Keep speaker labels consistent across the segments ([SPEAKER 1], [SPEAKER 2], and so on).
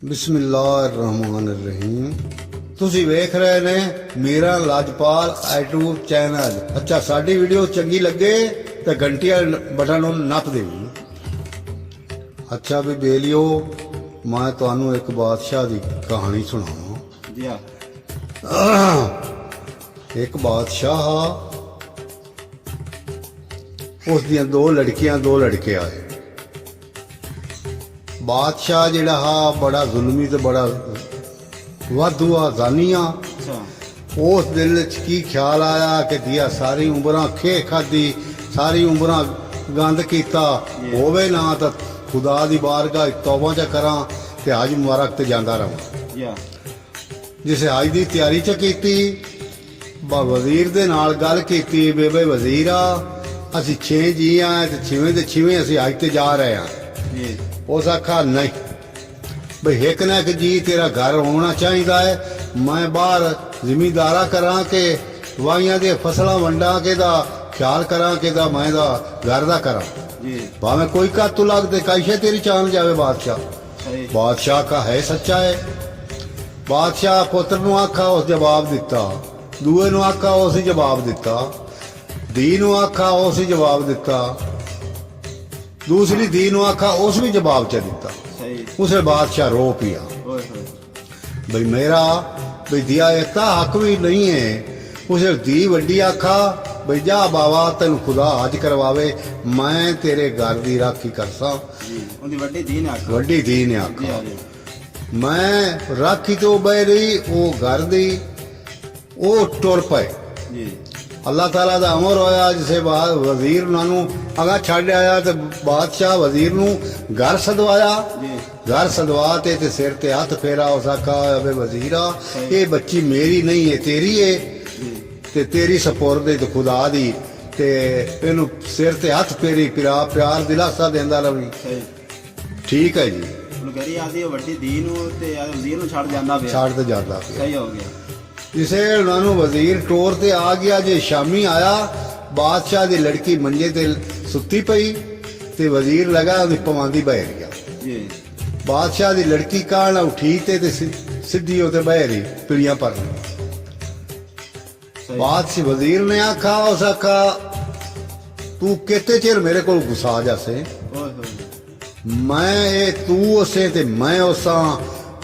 [SPEAKER 1] बिस्मिल्लाहिर्रहमानिर्रहीम। ਤੁਸੀਂ ਵੇਖ ਰਹੇ ਨੇ ਮੇਰਾ ਲਾਜਪਾਲ YouTube ਚੈਨਲ। ਅੱਛਾ, ਸਾਡੀ ਵੀਡੀਓ ਚੰਗੀ ਲੱਗੇ ਤਾਂ ਘੰਟੀ ਵਾਲੇ ਬਟਨ ਨੂੰ ਨੱਪ ਦਿਓ। ਅੱਛਾ ਵੀ ਬੇਲੀਓ, ਮੈਂ ਤੁਹਾਨੂੰ ਇੱਕ ਬਾਦਸ਼ਾਹ ਦੀ ਕਹਾਣੀ ਸੁਣਾਵਾਂ ਜੀ। ਇੱਕ ਬਾਦਸ਼ਾਹ ਉਸ ਦੀਆਂ ਦੋ ਲੜਕੀਆਂ ਦੋ ਲੜਕੇ ਆਏ। बादशाह जिहड़ा हा बड़ा जुल्मी ते बड़ा वाधू आ जानिया। उस दिल च की ख्याल आया कि दिया सारी उम्र खे खाधी, सारी उम्र गंद कीता होवे ना तो खुदा दी बारगाह तौबा च करा ते हज मुबारक ते जांदा रहां। जिसे हज दी तैयारी च कीती, वजीर दे नाल गल कीती, बेबे वजीरा असीं 6 जी आए ते 6वें दे 6वें असीं हज ते जा रहे हैं। उस आखा नहीं भाई एक ना एक जी तेरा घर होना चाहिए है। मैं बाहर जिमीदारा करा के वाइया दे फसलां वंडा के दा ख्याल करा के दा मैं दा घर दा करा भावें कोई का तू लगते कैसे तेरी चांद जावे। बादशाह का है सच्चा है। बादशाह पुत्र नू आखा उस जवाब दिता, दूए नू आखा उस जवाब दिता, धी नू आखा उस जवाब दिता, दूसरी धी नू आखा उस भी जवाब च दिता। उसे बादशाह रो पिया भाई मेरा भाई दिया इतना हक भी नहीं है। उसे धी वड्डी आखा भाई जा बाबा तेन खुदा हज करवावे, मैं तेरे घर की राखी करसा। वड्डी धी ने आखा मैं राखी तो बह रही वो घर दी वो टुर पे। अल्लाह ताला दा अमर होया जिसे वजीर उन्होंने अगा छड़ आया तो बादशाह वजीर नू घर सदवाया। घर सदवा ते सिर ते हथ फेरा। उस आखा अबे वजीरा ये बच्ची मेरी नहीं है तेरी है ते तेरी सपुर्द है तो खुदा दी ते इनू सिर ते हथ फेरी पिरा प्यार दिलासा देंदा रवी। ठीक है जी। छड़ ते जांदा पिया। जिसे उन्होंने वजीर टोर ते आ गया जे शामी आया, बादशाह दी लड़की मंजे ते सुती पई ते वजीर लगा उन्हें पवांदी बह गया। बादशाह दी लड़की काल उठी ते सीधी होते बह रही पीड़ियां पर। बादशाह वजीर ने आखा उस आखा तू कितने चिर मेरे को गुस्सा जासे। मैं तू उसे ते मैं उसा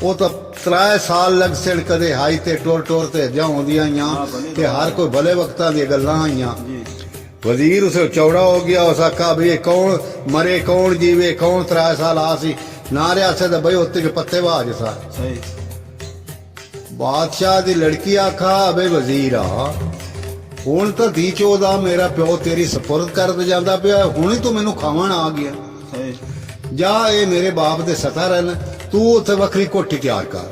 [SPEAKER 1] वो तो 3 साल लग सिर कदे हाई ते टोर टोर ते जाऊंदियां ते हर कोई भले वक्तां दी गल्लां आईयां। वजीर उसे चौड़ा हो गया। उस आखा भी कौन मरे कौन जीवे कौन 3 साल आसी ना रहा से भाई उत्ते के पत्ते बाज सा। बादशाह दी लड़की आखा अबे वजीरा हुण तो धी चौदा मेरा प्यो तेरी सपुर्द कर जांदा पिया, हुण ही तू मैनू खावन आ गया। जा ये मेरे बाप दे सता रहन, तू उत्थे वखरी कोठी तैयार कर।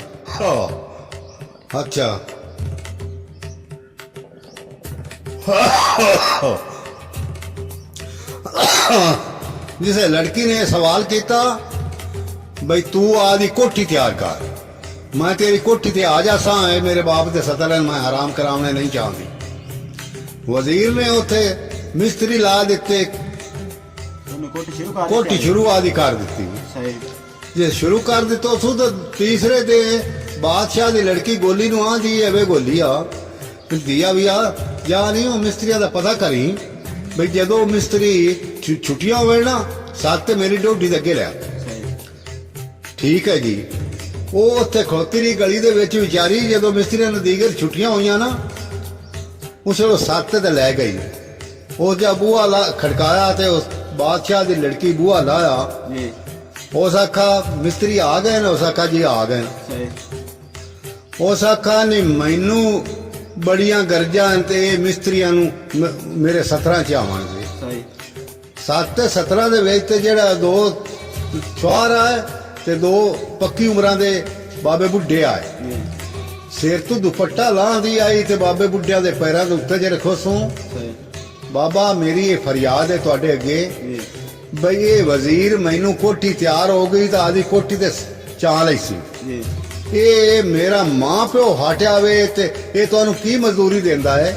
[SPEAKER 1] अच्छा जिसे लड़की ने सवाल किया भाई तू आदि कोठी तैयार कर, मैं तेरी कोठी ते आ जासा है मेरे बाप दे सतर मैं हराम करावने नहीं चाहती। वजीर ने उथे मिस्त्री ला दिते, कोठी शुरू आदि कर दी। जे शुरू कर दितो सु तो तीसरे दे बादशाह दी लड़की गोली नू आ दी है वे गोली आ दिया भी आ जा नहीं हो मिस्त्रिया दा पता करी भाई जदों मिस्त्री छुट्टियां होवे ना साथ ते मेरी ड्यूटी दे अगे लिया। ठीक है जी। वो उत्थे खड़ोती रही गली दे विच विचारी, जदों मिस्त्रियां ने दीगर छुट्टियां होईयां ना उसे वो साथ ते लै गई। वो जब बूहा खड़काया ते उस बादशाह दी लड़की बूहा लाया। उस आखा मिस्त्री आ गए ना, उस आखा जी आ गए। उस आखा नहीं मैनू बड़ियां गरजा ते मिस्त्रियां नू मेरे 17 च आवांगे। 7 17 दे विच ते जेड़ा 2 छुआरा है ते 2 पक्की उमरां दे बाबे बुढ़े आए। सिर तो दुपट्टा लां दी आई ते बाबे बुढ़िया दे पैरां दे उत्ते जे रखो सू बाबा मेरी ये फरियाद है तुहाडे अगे भाई ये वजीर मैनू कोठी तैयार हो गई तो आदि कोठी ते चाल आई सी। ये मेरा मां प्यो हटिया वे ते ये तुहानू की मजदूरी देंदा है।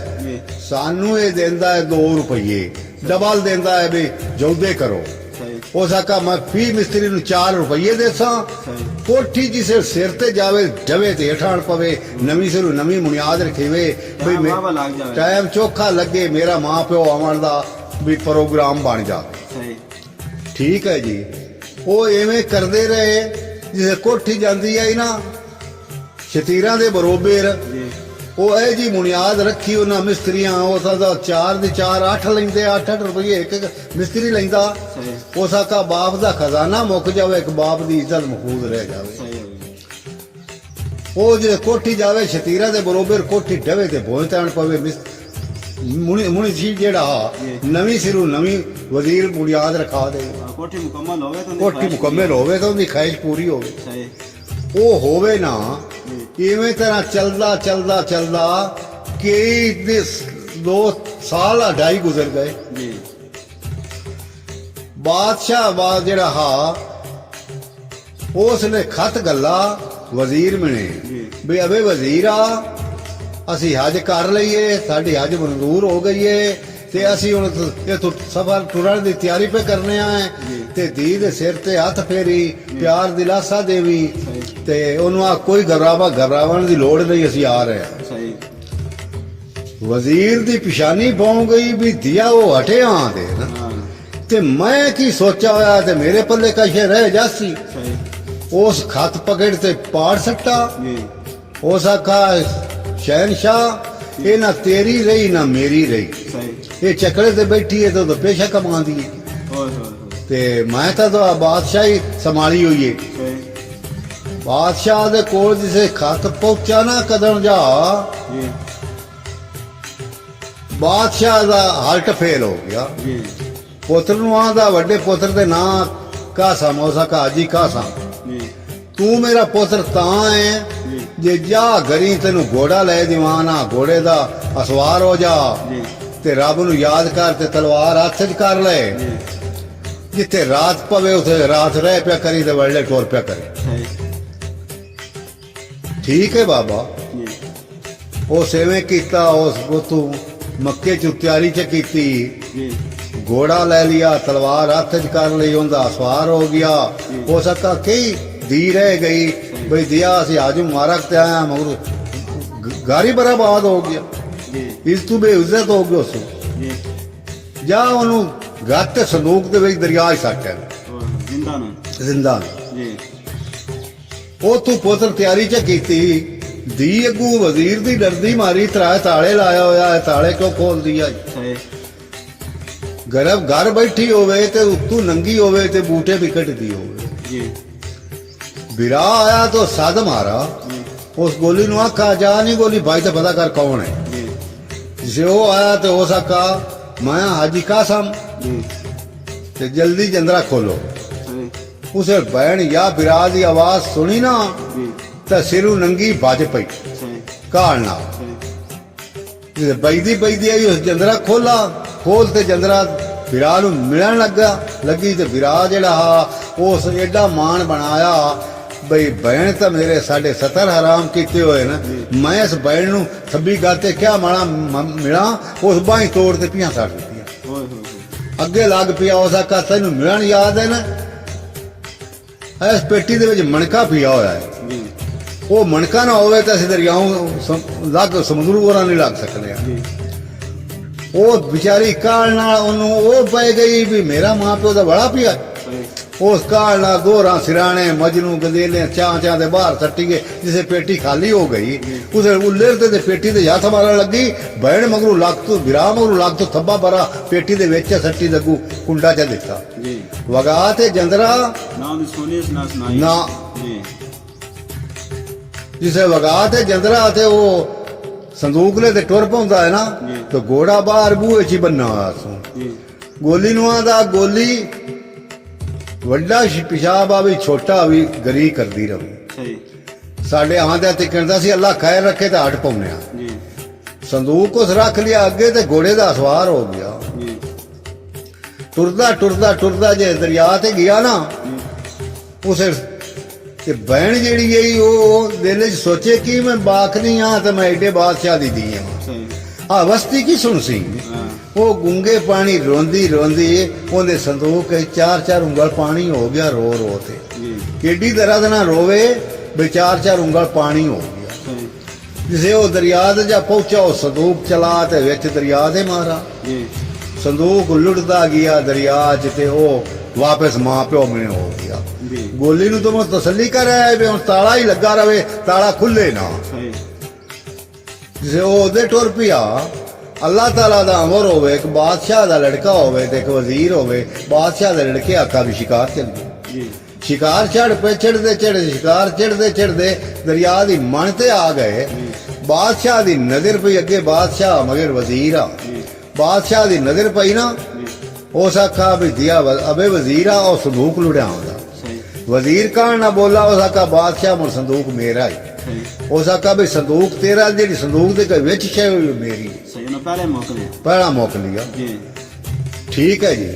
[SPEAKER 1] सानू ये देंदा है 2 रुपये डबल देंदा है भी जौदे करो। ਉਸ ਆਖਾ ਮੈਂ ਫੀ ਮਿਸਤਰੀ ਨੂੰ 4 ਰੁਪਏ ਦੇਸਾਂ
[SPEAKER 2] ਸਹੀ
[SPEAKER 1] ਕੋਠੀ ਜਿਸੇ ਸਿਰ ਤੇ ਜਾਵੇ ਜਵੇ ਤੇ ਹੇਠਾਂ ਪਵੇ ਨਵੀਂ ਸਿਰੂ ਨਵੀਂ ਬੁਨਿਆਦ ਰਖੇਵੇ ਬਈ
[SPEAKER 2] ਵਾਹਵਾ ਲੱਗ ਜਾਵੇ
[SPEAKER 1] ਟਾਈਮ ਚੋਖਾ ਲੱਗੇ ਮੇਰਾ ਮਾਂ ਪਿਓ ਆਉਣ ਦਾ ਵੀ ਪ੍ਰੋਗਰਾਮ ਬਣ ਜਾਵੇ
[SPEAKER 2] ਸਹੀ
[SPEAKER 1] ਠੀਕ ਹੈ ਜੀ ਉਹ ਐਵੇਂ ਕਰਦੇ ਰਹੇ ਜਿਸੇ ਕੋਠੀ ਜਾਂਦੀ ਆਈ ਨਾ ਸ਼ਤੀਰਾਂ ਦੇ ਬਰੋਬਰ
[SPEAKER 2] ਜੀ
[SPEAKER 1] ਉਹ ਇਹ ਜੀ ਬੁਨਿਆਦ ਰੱਖੀ ਉਹਨਾਂ ਮਿਸਤਰੀਆਂ ਉਸ ਦਾ 4 ਦੇ 4 8 ਲੈਂਦੇ 8 ਰੁਪਏ ਇੱਕ ਮਿਸਤਰੀ ਲੈਂਦਾ
[SPEAKER 2] ਸਹੀ
[SPEAKER 1] ਉਸ ਆਖਾ ਬਾਪ ਦਾ ਖਜ਼ਾਨਾ ਮੁੱਕ ਜਾਵੇ ਇੱਕ ਬਾਪ ਦੀ ਇੱਜ਼ਤ ਮਖੂਜ਼ ਰਹਿ ਜਾਵੇ
[SPEAKER 2] ਸਹੀ ਹੋ ਗਿਆ
[SPEAKER 1] ਉਹ ਜੇ ਕੋਠੀ ਜਾਵੇ ਸ਼ਤੀਰਾਂ ਦੇ ਬਰੋਬਰ ਕੋਠੀ ਡਵੇ ਤੇ ਭੋਜ ਤਾਣ ਪਵੇ ਮੁਨੀ ਸੀ ਜਿਹੜਾ ਨਵੀਂ ਸਿਰੂ ਨਵੀਂ ਵਜ਼ੀਰ ਬੁਨਿਆਦ ਰਖਾ ਦੇ
[SPEAKER 2] ਕੋਠੀ ਮੁਕੰਮਲ ਹੋਵੇ ਤਾਂ
[SPEAKER 1] ਕੋਠੀ ਮੁਕੰਮਲ ਹੋਵੇ ਤਾਂ ਉਹਦੀ ਖਾਹਿਸ਼ ਪੂਰੀ ਹੋਵੇ
[SPEAKER 2] ਸਹੀ
[SPEAKER 1] ਉਹ ਹੋਵੇ ਨਾ ਇਵੇਂ ਤਰ੍ਹਾਂ ਚੱਲਦਾ ਚੱਲਦਾ ਚੱਲਦਾ ਕਈ 2 ਸਾਲ 2.5 ਗੁਜ਼ਰ ਗਏ
[SPEAKER 2] ਜੀ
[SPEAKER 1] ਬਾਦਸ਼ਾਹ ਬਾਦ ਜਿਹੜਾ ਹਾ ਉਸ ਨੇ ਖਤ ਗੱਲਾ ਵਜ਼ੀਰ ਮਿਲੇ ਵੀ ਅਬੇ ਵਜ਼ੀਰਾ ਅਸੀਂ ਹਜ ਕਰ ਲਈਏ ਸਾਡੀ ਹਜ ਮਨਜ਼ੂਰ ਹੋ ਗਈ ਏ ਤੇ ਅਸੀਂ ਹੁਣ ਇਹ ਸਫਰ ਤੁਰਨ ਦੀ ਤਿਆਰੀ ਪੇ ਕਰਨੇ ਆ ਤੇ ਧੀ ਦੇ ਸਿਰ ਤੇ ਹੱਥ ਫੇਰੀ ਪਿਆਰ ਦਿਲਾਸਾ ਦੇਵੀ ਤੇ ਉਹਨੂੰ ਆ ਕੋਈ ਘਬਰਾਵਣ ਦੀ ਲੋੜ ਨਹੀਂ ਅਸੀਂ ਆ ਰਹੇ ਹਾਂ
[SPEAKER 2] ਸਹੀ
[SPEAKER 1] ਵਜ਼ੀਰ ਦੀ ਪਿਸ਼ਾਨੀ ਪਾਉ ਗਈ ਵੀ ਦਿਆ ਉਹ ਹਟਿਆ ਦੇ ਨਾ
[SPEAKER 2] ਹਾਂ
[SPEAKER 1] ਤੇ ਮੈਂ ਕੀ ਸੋਚਿਆ ਹੋਇਆ ਤੇ ਮੇਰੇ ਪੱਲੇ ਕਸ਼ੇ ਰਹਿ ਜਾਸੀ
[SPEAKER 2] ਸਹੀ
[SPEAKER 1] ਉਸ ਖਤ ਪਕੜ ਤੇ ਪਾੜ ਸੱਟਾ
[SPEAKER 2] ਜੀ
[SPEAKER 1] ਉਸ ਆਖਾ ਸ਼ਹਿਨशाह ਇਹ ਨਾ ਤੇਰੀ ਰਹੀ ਨਾ ਮੇਰੀ ਰਹੀ
[SPEAKER 2] ਸਹੀ
[SPEAKER 1] ਇਹ ਚੱਕਰੇ ਤੇ ਬੈਠੀ ਹੈ ਤਾਂ ਉਹਦਾ ਪੇਸ਼ਾ ਕਮਾਉਂਦੀ ਹੈ
[SPEAKER 2] ਹੋਏ ਹੋਏ
[SPEAKER 1] ਤੇ ਮੈਂ ਤਾਂ ਬਾਦਸ਼ਾਹੀ ਸੰਭਾਲੀ ਹੋਈ ਹੈ
[SPEAKER 2] ਸਹੀ
[SPEAKER 1] ਬਾਦਸ਼ਾਹ ਦੇ ਕੋਲ ਜਿਸੇ ਖਤ ਪਹੁੰਚਾ ਨਾ ਕਦਮ ਜਾ
[SPEAKER 2] ਜੀ
[SPEAKER 1] ਬਾਦਸ਼ਾਹ ਦਾ ਹਾਲਟ ਫੇਲ ਹੋ ਗਿਆ
[SPEAKER 2] ਜੀ
[SPEAKER 1] ਪੁੱਤਰ ਨੂੰ ਆਂਦਾ ਵੱਡੇ ਪੁੱਤਰ ਦੇ ਨਾਂ ਕਾਸਾ ਮੌਸਾ ਕਾਜੀ ਕਾਸਾ
[SPEAKER 2] ਜੀ
[SPEAKER 1] ਤੂੰ ਮੇਰਾ ਪੁੱਤਰ ਤਾਂ ਹੈ
[SPEAKER 2] ਜੀ
[SPEAKER 1] ਜੇ ਜਾ ਘਰੀ ਤੈਨੂੰ ਘੋੜਾ ਲੈ ਦੀਵਾਨਾ ਘੋੜੇ ਦਾ ਅਸਵਾਰ ਹੋ ਜਾ
[SPEAKER 2] ਜੀ
[SPEAKER 1] ਤੇ ਰੱਬ ਨੂੰ ਯਾਦ ਕਰ ਤੇ ਤਲਵਾਰ ਹੱਥ 'ਚ ਕਰ ਲੈ
[SPEAKER 2] ਜੀ
[SPEAKER 1] ਜਿੱਥੇ ਰਾਤ ਪਵੇ ਉਥੇ ਰਾਤ ਰਹਿ ਪਿਆ ਕਰੀ ਤੇ ਵੜਲੇ ਟੋਰ ਪਿਆ ਕਰੇ
[SPEAKER 2] ਸਹੀ
[SPEAKER 1] ਠੀਕ ਹੈ ਬਾਬਾ
[SPEAKER 2] ਜੀ
[SPEAKER 1] ਉਹ ਸੇਵੇਂ ਕੀਤਾ ਉਸ ਗੋਤੂ ਮੱਕੇ 'ਚ ਤਿਆਰੀ 'ਚ ਕੀਤੀ
[SPEAKER 2] ਜੀ
[SPEAKER 1] ਘੋੜਾ ਲੈ ਲਿਆ ਤਲਵਾਰ ਹੱਥ 'ਚ ਕਰ ਲਈ ਉਹਦਾ ਸਵਾਰ ਹੋ ਗਿਆ ਹੋ ਸਕਾ ਕਈ ਦੀ ਰਹਿ ਗਈ ਬਈ ਦਿਆ ਅਸੀਂ ਆਜੂ ਮਾਰਕ ਤੇ ਆਇਆ ਮਗਰ ਗਾਰੀ ਬਰਾਬਾਦ ਹੋ ਗਿਆ
[SPEAKER 2] ਜੀ
[SPEAKER 1] ਇਸ ਤੋਂ ਬੇਇੱਜ਼ਤ ਹੋ ਗਿਆ ਉਸ
[SPEAKER 2] ਜੀ
[SPEAKER 1] ਜਾ ਉਹਨੂੰ ਗੱਤ ਸੰਦੂਕ ਦੇ ਵਿੱਚ ਦਰਿਆ 'ਚ ਸੱਟਿਆ
[SPEAKER 2] ਜਿੰਦਾ ਨਾ
[SPEAKER 1] ਜ਼ਿੰਦਾ
[SPEAKER 2] ਜੀ
[SPEAKER 1] ਉਹ ਤੂੰ ਪੁੱਤਰ ਤਿਆਰੀ 'ਚ ਕੀਤੀ ਦੀ ਅੱਗੂ ਵਜ਼ੀਰ ਦੀ ਡਰਦੀ ਮਾਰੀ ਤਰਾ ਤਾਲੇ ਲਾਇਆ ਹੋਇਆ ਹੈ ਤਾਲੇ ਕਿਉਂ ਖੋਲਦੀ ਆ
[SPEAKER 2] ਸਹੀ
[SPEAKER 1] ਘਰ ਬੈਠੀ ਹੋਵੇ ਤੇ ਉੱਤੋਂ ਨੰਗੀ ਹੋਵੇ ਤੇ ਬੂਟੇ ਵੀ ਕੱਟਦੀ ਹੋਵੇ
[SPEAKER 2] ਜੀ
[SPEAKER 1] ਵਿਰਾ ਆਇਆ ਤਾਂ ਸਦ ਮਾਰਾ
[SPEAKER 2] ਜੀ
[SPEAKER 1] ਉਸ ਗੋਲੀ ਨੂੰ ਆਖਾ ਜਾ ਨਹੀਂ ਗੋਲੀ ਭਾਈ ਤਾਂ ਪਤਾ ਕਰ ਕੌਣ ਹੈ
[SPEAKER 2] ਜੀ
[SPEAKER 1] ਜੇ ਉਹ ਆਇਆ ਤੇ ਹੋ ਸਕਾ ਮੈਂ ਹਾਜੀ ਕਾਸਮ
[SPEAKER 2] ਜੀ
[SPEAKER 1] ਤੇ ਜਲਦੀ ਜੰਦਰਾ ਖੋਲੋ
[SPEAKER 2] ਸਹੀ
[SPEAKER 1] ਉਸੇ ਬਹਿਣ ਜਾਂ ਵਿਰਾ ਦੀ ਆਵਾਜ਼ ਸੁਣੀ ਨਾ
[SPEAKER 2] ਜੀ
[SPEAKER 1] ਤਾਂ ਸਿਰੂ ਨੰਗੀ ਭੱਜ ਪਈ
[SPEAKER 2] ਸਹੀ
[SPEAKER 1] ਕਾਲ ਨਾਲ
[SPEAKER 2] ਸਹੀ
[SPEAKER 1] ਜੇ ਬੈਦੀ ਆਈ ਉਸ ਜੰਦਰਾ ਖੋਲ ਤੇ ਜੰਦਰਾ ਵਿਰਾ ਨੂੰ ਮਿਲਣ ਲੱਗੀ ਤੇ ਵਿਰਾ ਜਿਹੜਾ ਉਸ ਐਡਾ ਮਾਣ ਬਣਾਇਆ ਬਈ ਬਹਿਣ ਤਾਂ ਮੇਰੇ ਸਾਡੇ 70 ਹਰਾਮ ਕੀਤੇ ਹੋਏ ਨਾ ਮੈਂ ਇਸ ਬਹਿਣ ਨੂੰ ਥੱਬੀ ਗਾਤੇ ਕਿਆ ਮਾਣਾ ਮਿਲਾਂ ਉਸ ਬਾਹੀਂ ਤੋੜ ਤੇ ਪੀਆਂ ਛੱਡ ਦਿੱਤੀਆਂ
[SPEAKER 2] ਹੋਏ ਹੋਏ
[SPEAKER 1] ਅੱਗੇ ਲੱਗ ਪਿਆ ਉਸ ਆਖਾ ਤੈਨੂੰ ਮਿਲਣ ਯਾਦ ਹੈ ਨਾ ਇਸ ਪੇਟੀ ਦੇ ਵਿੱਚ ਮਣਕਾ ਪਿਆ ਹੋਇਆ ਹੈ
[SPEAKER 2] ਜੀ
[SPEAKER 1] ਉਹ ਮਣਕਾ ਨਾ ਹੋਵੇ ਤਾਂ ਅਸੀਂ ਦਰਿਆਓਂ ਲੱਗ ਸਮੁੰਦਰੂ ਹੋਰਾਂ ਨਹੀਂ ਲੱਗ ਸਕਦੇ
[SPEAKER 2] ਜੀ
[SPEAKER 1] ਉਹ ਵਿਚਾਰੀ ਕਾਲ ਨਾਲ ਉਹਨੂੰ ਉਹ ਪੈ ਗਈ ਵੀ ਮੇਰਾ ਮਾਂ ਪਿਓ ਦਾ ਬੜਾ ਪਿਆ
[SPEAKER 2] ਸਹੀ
[SPEAKER 1] ਉਸ ਕਾਲ ਨਾਲ ਦੋਹਰਾ ਸਿਰਾਣੇ ਮਜਨੂ ਗਦੇਲੇ ਚਾਂ ਦੇ ਬਾਹਰ ਸੱਟੀ ਗਏ ਜਿਸੇ ਪੇਟੀ ਖਾਲੀ ਹੋ ਗਈ ਉਸੇ ਉੱਲਰ ਤੇ ਪੇਟੀ ਦੇ ਹੱਥ ਮਾਰਨ ਲੱਗੀ ਬੈਣ ਮਗਰੂ ਲੱਗ ਤੋਂ ਵਿਰਾਮ ਮਗਰੂ ਲੱਗ ਤੋਂ ਥੱਬਾ ਬਰਾ ਪੇਟੀ ਦੇ ਵਿੱਚ ਸੱਟੀ ਲੱਗੂ ਕੁੰਡਾ ਚ ਦਿੱਤਾ
[SPEAKER 2] ਜੀ
[SPEAKER 1] ਵਗਾ ਤੇ ਜੰਦਰਾ
[SPEAKER 2] ਨਾ ਦੀ ਸੋਨੀ ਸੁਣਾ ਸੁਣਾਈ
[SPEAKER 1] ਨਾ
[SPEAKER 2] ਜੀ
[SPEAKER 1] ਜਿਸੇ ਵਗਾ ਤੇ ਜੰਦਰਾ ਤੇ ਉਹ ਸੰਦੂਕ ਲੈ ਤੇ ਟੁਰ ਪਾਉਂਦਾ ਹੈ ਨਾ ਤੇ ਘੋੜਾ ਬਾਹਰ ਬੂਹੇ 'ਚ ਬੰਨਾ ਹੋਇਆ ਸੋ
[SPEAKER 2] ਜੀ
[SPEAKER 1] ਗੋਲੀ ਨੂੰ ਆਂਦਾ ਗੋਲੀ ਵੱਡਾ ਪਿਸ਼ਾਬ ਆ ਵੀ ਛੋਟਾ ਵੀ ਗਰੀ ਕਰਦੀ ਰਹੀ
[SPEAKER 2] ਸਹੀ
[SPEAKER 1] ਸਾਡੇ ਆਂਦਿਆਂ ਤੇ ਕਹਿੰਦਾ ਸੀ ਅੱਲਾ ਖੈਰ ਰੱਖੇ ਤਾਂ ਹਟ ਪਾਉਂਦੇ ਆ
[SPEAKER 2] ਜੀ
[SPEAKER 1] ਸੰਦੂਕ ਉਸ ਰੱਖ ਲਿਆ ਅੱਗੇ ਤੇ ਘੋੜੇ ਦਾ ਸਵਾਰ ਹੋ ਗਿਆ
[SPEAKER 2] ਜੀ
[SPEAKER 1] ਟੁਰਦਾ ਜੇ ਦਰਿਆ ਤੇ ਗਿਆ ਨਾ ਉਸੇ ਤੇ ਬਹਿਣ ਜਿਹੜੀ ਹੈ ਉਹ ਦਿਲ 'ਚ ਸੋਚੇ ਕਿ ਮੈਂ ਬਾਖ ਨਹੀਂ ਆ ਤੇ ਮੈਂ ਏਡੇ ਬਾਦਸ਼ਾਹ ਦੀ ਦੀ ਆ
[SPEAKER 2] ਸਹੀ
[SPEAKER 1] ਆ ਵਸਤੀ ਕੀ ਸੁਣ ਸੀ
[SPEAKER 2] ਹਾਂ
[SPEAKER 1] ਉਹ ਗੁੰਗੇ ਪਾਣੀ ਰੋਂਦੀ ਰੋਂਦੀ ਉਹਦੇ ਸੰਦੂਕ 4-4 ਉਂਗਲ ਪਾਣੀ ਹੋ ਗਿਆ ਰੋ ਰੋ ਤੇ
[SPEAKER 2] जी
[SPEAKER 1] ਕਿੱਡੀ ਦਰਦ ਨਾਲ ਰੋਵੇ ਵੀ 4-4 ਉਂਗਲ ਪਾਣੀ ਹੋ ਗਿਆ
[SPEAKER 2] सही
[SPEAKER 1] ਜਿਸੇ ਉਹ ਦਰਿਆ ਦੇ ਜਾ ਪਹੁੰਚਾ ਉਹ ਸੰਦੂਕ ਚਲਾ ਤੇ ਵਿੱਚ ਦਰਿਆ ਦੇ ਮਾਰਾ
[SPEAKER 2] जी
[SPEAKER 1] ਸੰਦੂਕ ਲੁੱਟਦਾ ਗਿਆ ਦਰਿਆ 'ਚ ਤੇ ਉਹ ਵਾਪਸ ਮਾਂ ਪਿਓ ਮਿਲ ਹੋ ਗਿਆ
[SPEAKER 2] जी
[SPEAKER 1] ਗੋਲੀ ਨੂੰ ਤਾਂ ਮੈਂ ਤਸੱਲੀ ਕਰ ਆਇਆ ਵੀ ਹੁਣ ਤਾਲਾ ਹੀ ਲੱਗਾ ਰਵੇ ਤਾਲਾ ਖੁੱਲੇ ਨਾ
[SPEAKER 2] सही
[SPEAKER 1] ਜਿਸੇ ਉਹ ਉਹਦੇ ਟੁਰ ਪਿਆ ਅੱਲਾਹ ਤਾਲਾ ਦਾ ਅਮਰ ਹੋਵੇ ਇੱਕ ਬਾਦਸ਼ਾਹ ਦਾ ਲੜਕਾ ਹੋਵੇ ਤੇ ਇੱਕ ਵਜ਼ੀਰ ਹੋਵੇ ਬਾਦਸ਼ਾਹ ਦੇ ਲੜਕੇ ਆਖਾ ਵੀ ਸ਼ਿਕਾਰ ਚੱਲ ਗਏ
[SPEAKER 2] जी
[SPEAKER 1] ਸ਼ਿਕਾਰ ਚੜ ਪੇ ਚੜਦੇ ਸ਼ਿਕਾਰ ਚੜਦੇ ਦਰਿਆ ਦੀ ਮਣ ਤੇ ਆ ਗਏ ਬਾਦਸ਼ਾਹ ਦੀ ਨਜ਼ਰ ਪਈ ਅੱਗੇ ਬਾਦਸ਼ਾਹ ਮਗਰ ਵਜ਼ੀਰ ਆ
[SPEAKER 2] जी
[SPEAKER 1] ਬਾਦਸ਼ਾਹ ਦੀ ਨਜ਼ਰ ਪਈ ਨਾ
[SPEAKER 2] जी
[SPEAKER 1] ਉਸ ਆਖਾ ਵੀ ਦਿਆ ਅਬੇ ਵਜ਼ੀਰਾ ਉਹ ਸੰਦੂਕ ਲੁੜਿਆਉਂਦਾ
[SPEAKER 2] सही
[SPEAKER 1] ਵਜ਼ੀਰ ਕਾਣ ਨਾ ਬੋਲਾ ਉਸ ਆਖਾ ਬਾਦਸ਼ਾਹ ਮਰ ਸੰਦੂਕ ਮੇਰਾ ਹੀ
[SPEAKER 2] सही
[SPEAKER 1] ਉਸ ਆਖਾ ਵੀ ਸੰਦੂਕ ਤੇਰਾ ਜਿਹੜੀ ਸੰਦੂਕ ਦੇ ਵਿੱਚ ਸ਼ੈ ਹੋਈ ਮੇਰੀ
[SPEAKER 2] सही ना पहले मोकले
[SPEAKER 1] ਪਹਿਲਾ ਮੁੱਕ ਲਿਆ
[SPEAKER 2] जी
[SPEAKER 1] ਠੀਕ ਹੈ ਜੀ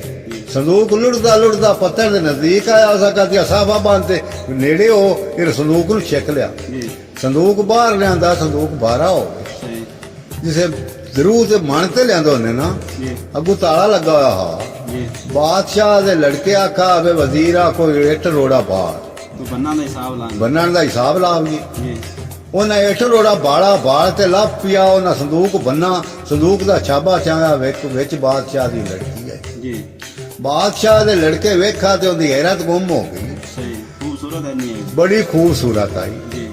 [SPEAKER 1] ਸੰਦੂਕ ਲੁੜਦਾ ਪੱਤਰ ਦੇ ਨਜ਼ਦੀਕ ਆਇਆ ਉਸ ਆਖਾ ਤੇ ਸਾਫਾ ਬੰਦੇ ਨੇੜੇ ਹੋ ਇਹ ਸੰਦੂਕ ਨੂੰ ਛਕ ਲਿਆ
[SPEAKER 2] जी
[SPEAKER 1] ਸੰਦੂਕ ਬਾਹਰ ਲਿਆਂਦਾ ਸੰਦੂਕ ਬਾਹਰਾ ਹੋ
[SPEAKER 2] सही
[SPEAKER 1] ਜਿਸੇ ਜ਼ਰੂਰ ਤੇ ਮਣ ਤੇ ਲਿਆਂਦਾ ਉਹਨੇ ਨਾ
[SPEAKER 2] जी
[SPEAKER 1] ਅੱਗੂ ਤਾਲਾ ਲੱਗਾ ਹੋਇਆ ਹਾਂ
[SPEAKER 2] जी
[SPEAKER 1] ਬਾਦਸ਼ਾਹ ਦੇ ਲੜਕੇ ਆਖਾ ਵੇ ਵਜ਼ੀਰਾ ਕੋਈ ਇੱਟ ਰੋੜਾ ਬਾਹਰ
[SPEAKER 2] तो बनना नहीं हिसाब लाना
[SPEAKER 1] ਬੰਨਣ ਦਾ ਹਿਸਾਬ ਲਾਵ ਜੀ
[SPEAKER 2] जी
[SPEAKER 1] ਉਹਨਾਂ ਇੱਟ ਰੋੜਾ ਬਾਲਾ ਬਾਲ ਤੇ ਲੱਭ ਪਿਆ ਉਹਨਾਂ ਸੰਦੂਕ ਬੰਨਾ ਸੰਦੂਕ ਦਾ ਛਾਬਾ ਚਾਇਆ ਵਿੱਚ ਬਾਦਸ਼ਾਹ ਦੀ ਲੜਕੀ ਹੈ
[SPEAKER 2] जी
[SPEAKER 1] ਬਾਦਸ਼ਾਹ ਦੇ ਲੜਕੇ ਵੇਖਾ ਤੇ ਉਹਦੀ ਹੈਰਤ ਗੁੰਮ ਹੋ ਗਈ
[SPEAKER 2] सही खूबसूरत है नहीं
[SPEAKER 1] ਬੜੀ ਖੂਬਸੂਰਤ ਆਈ
[SPEAKER 2] जी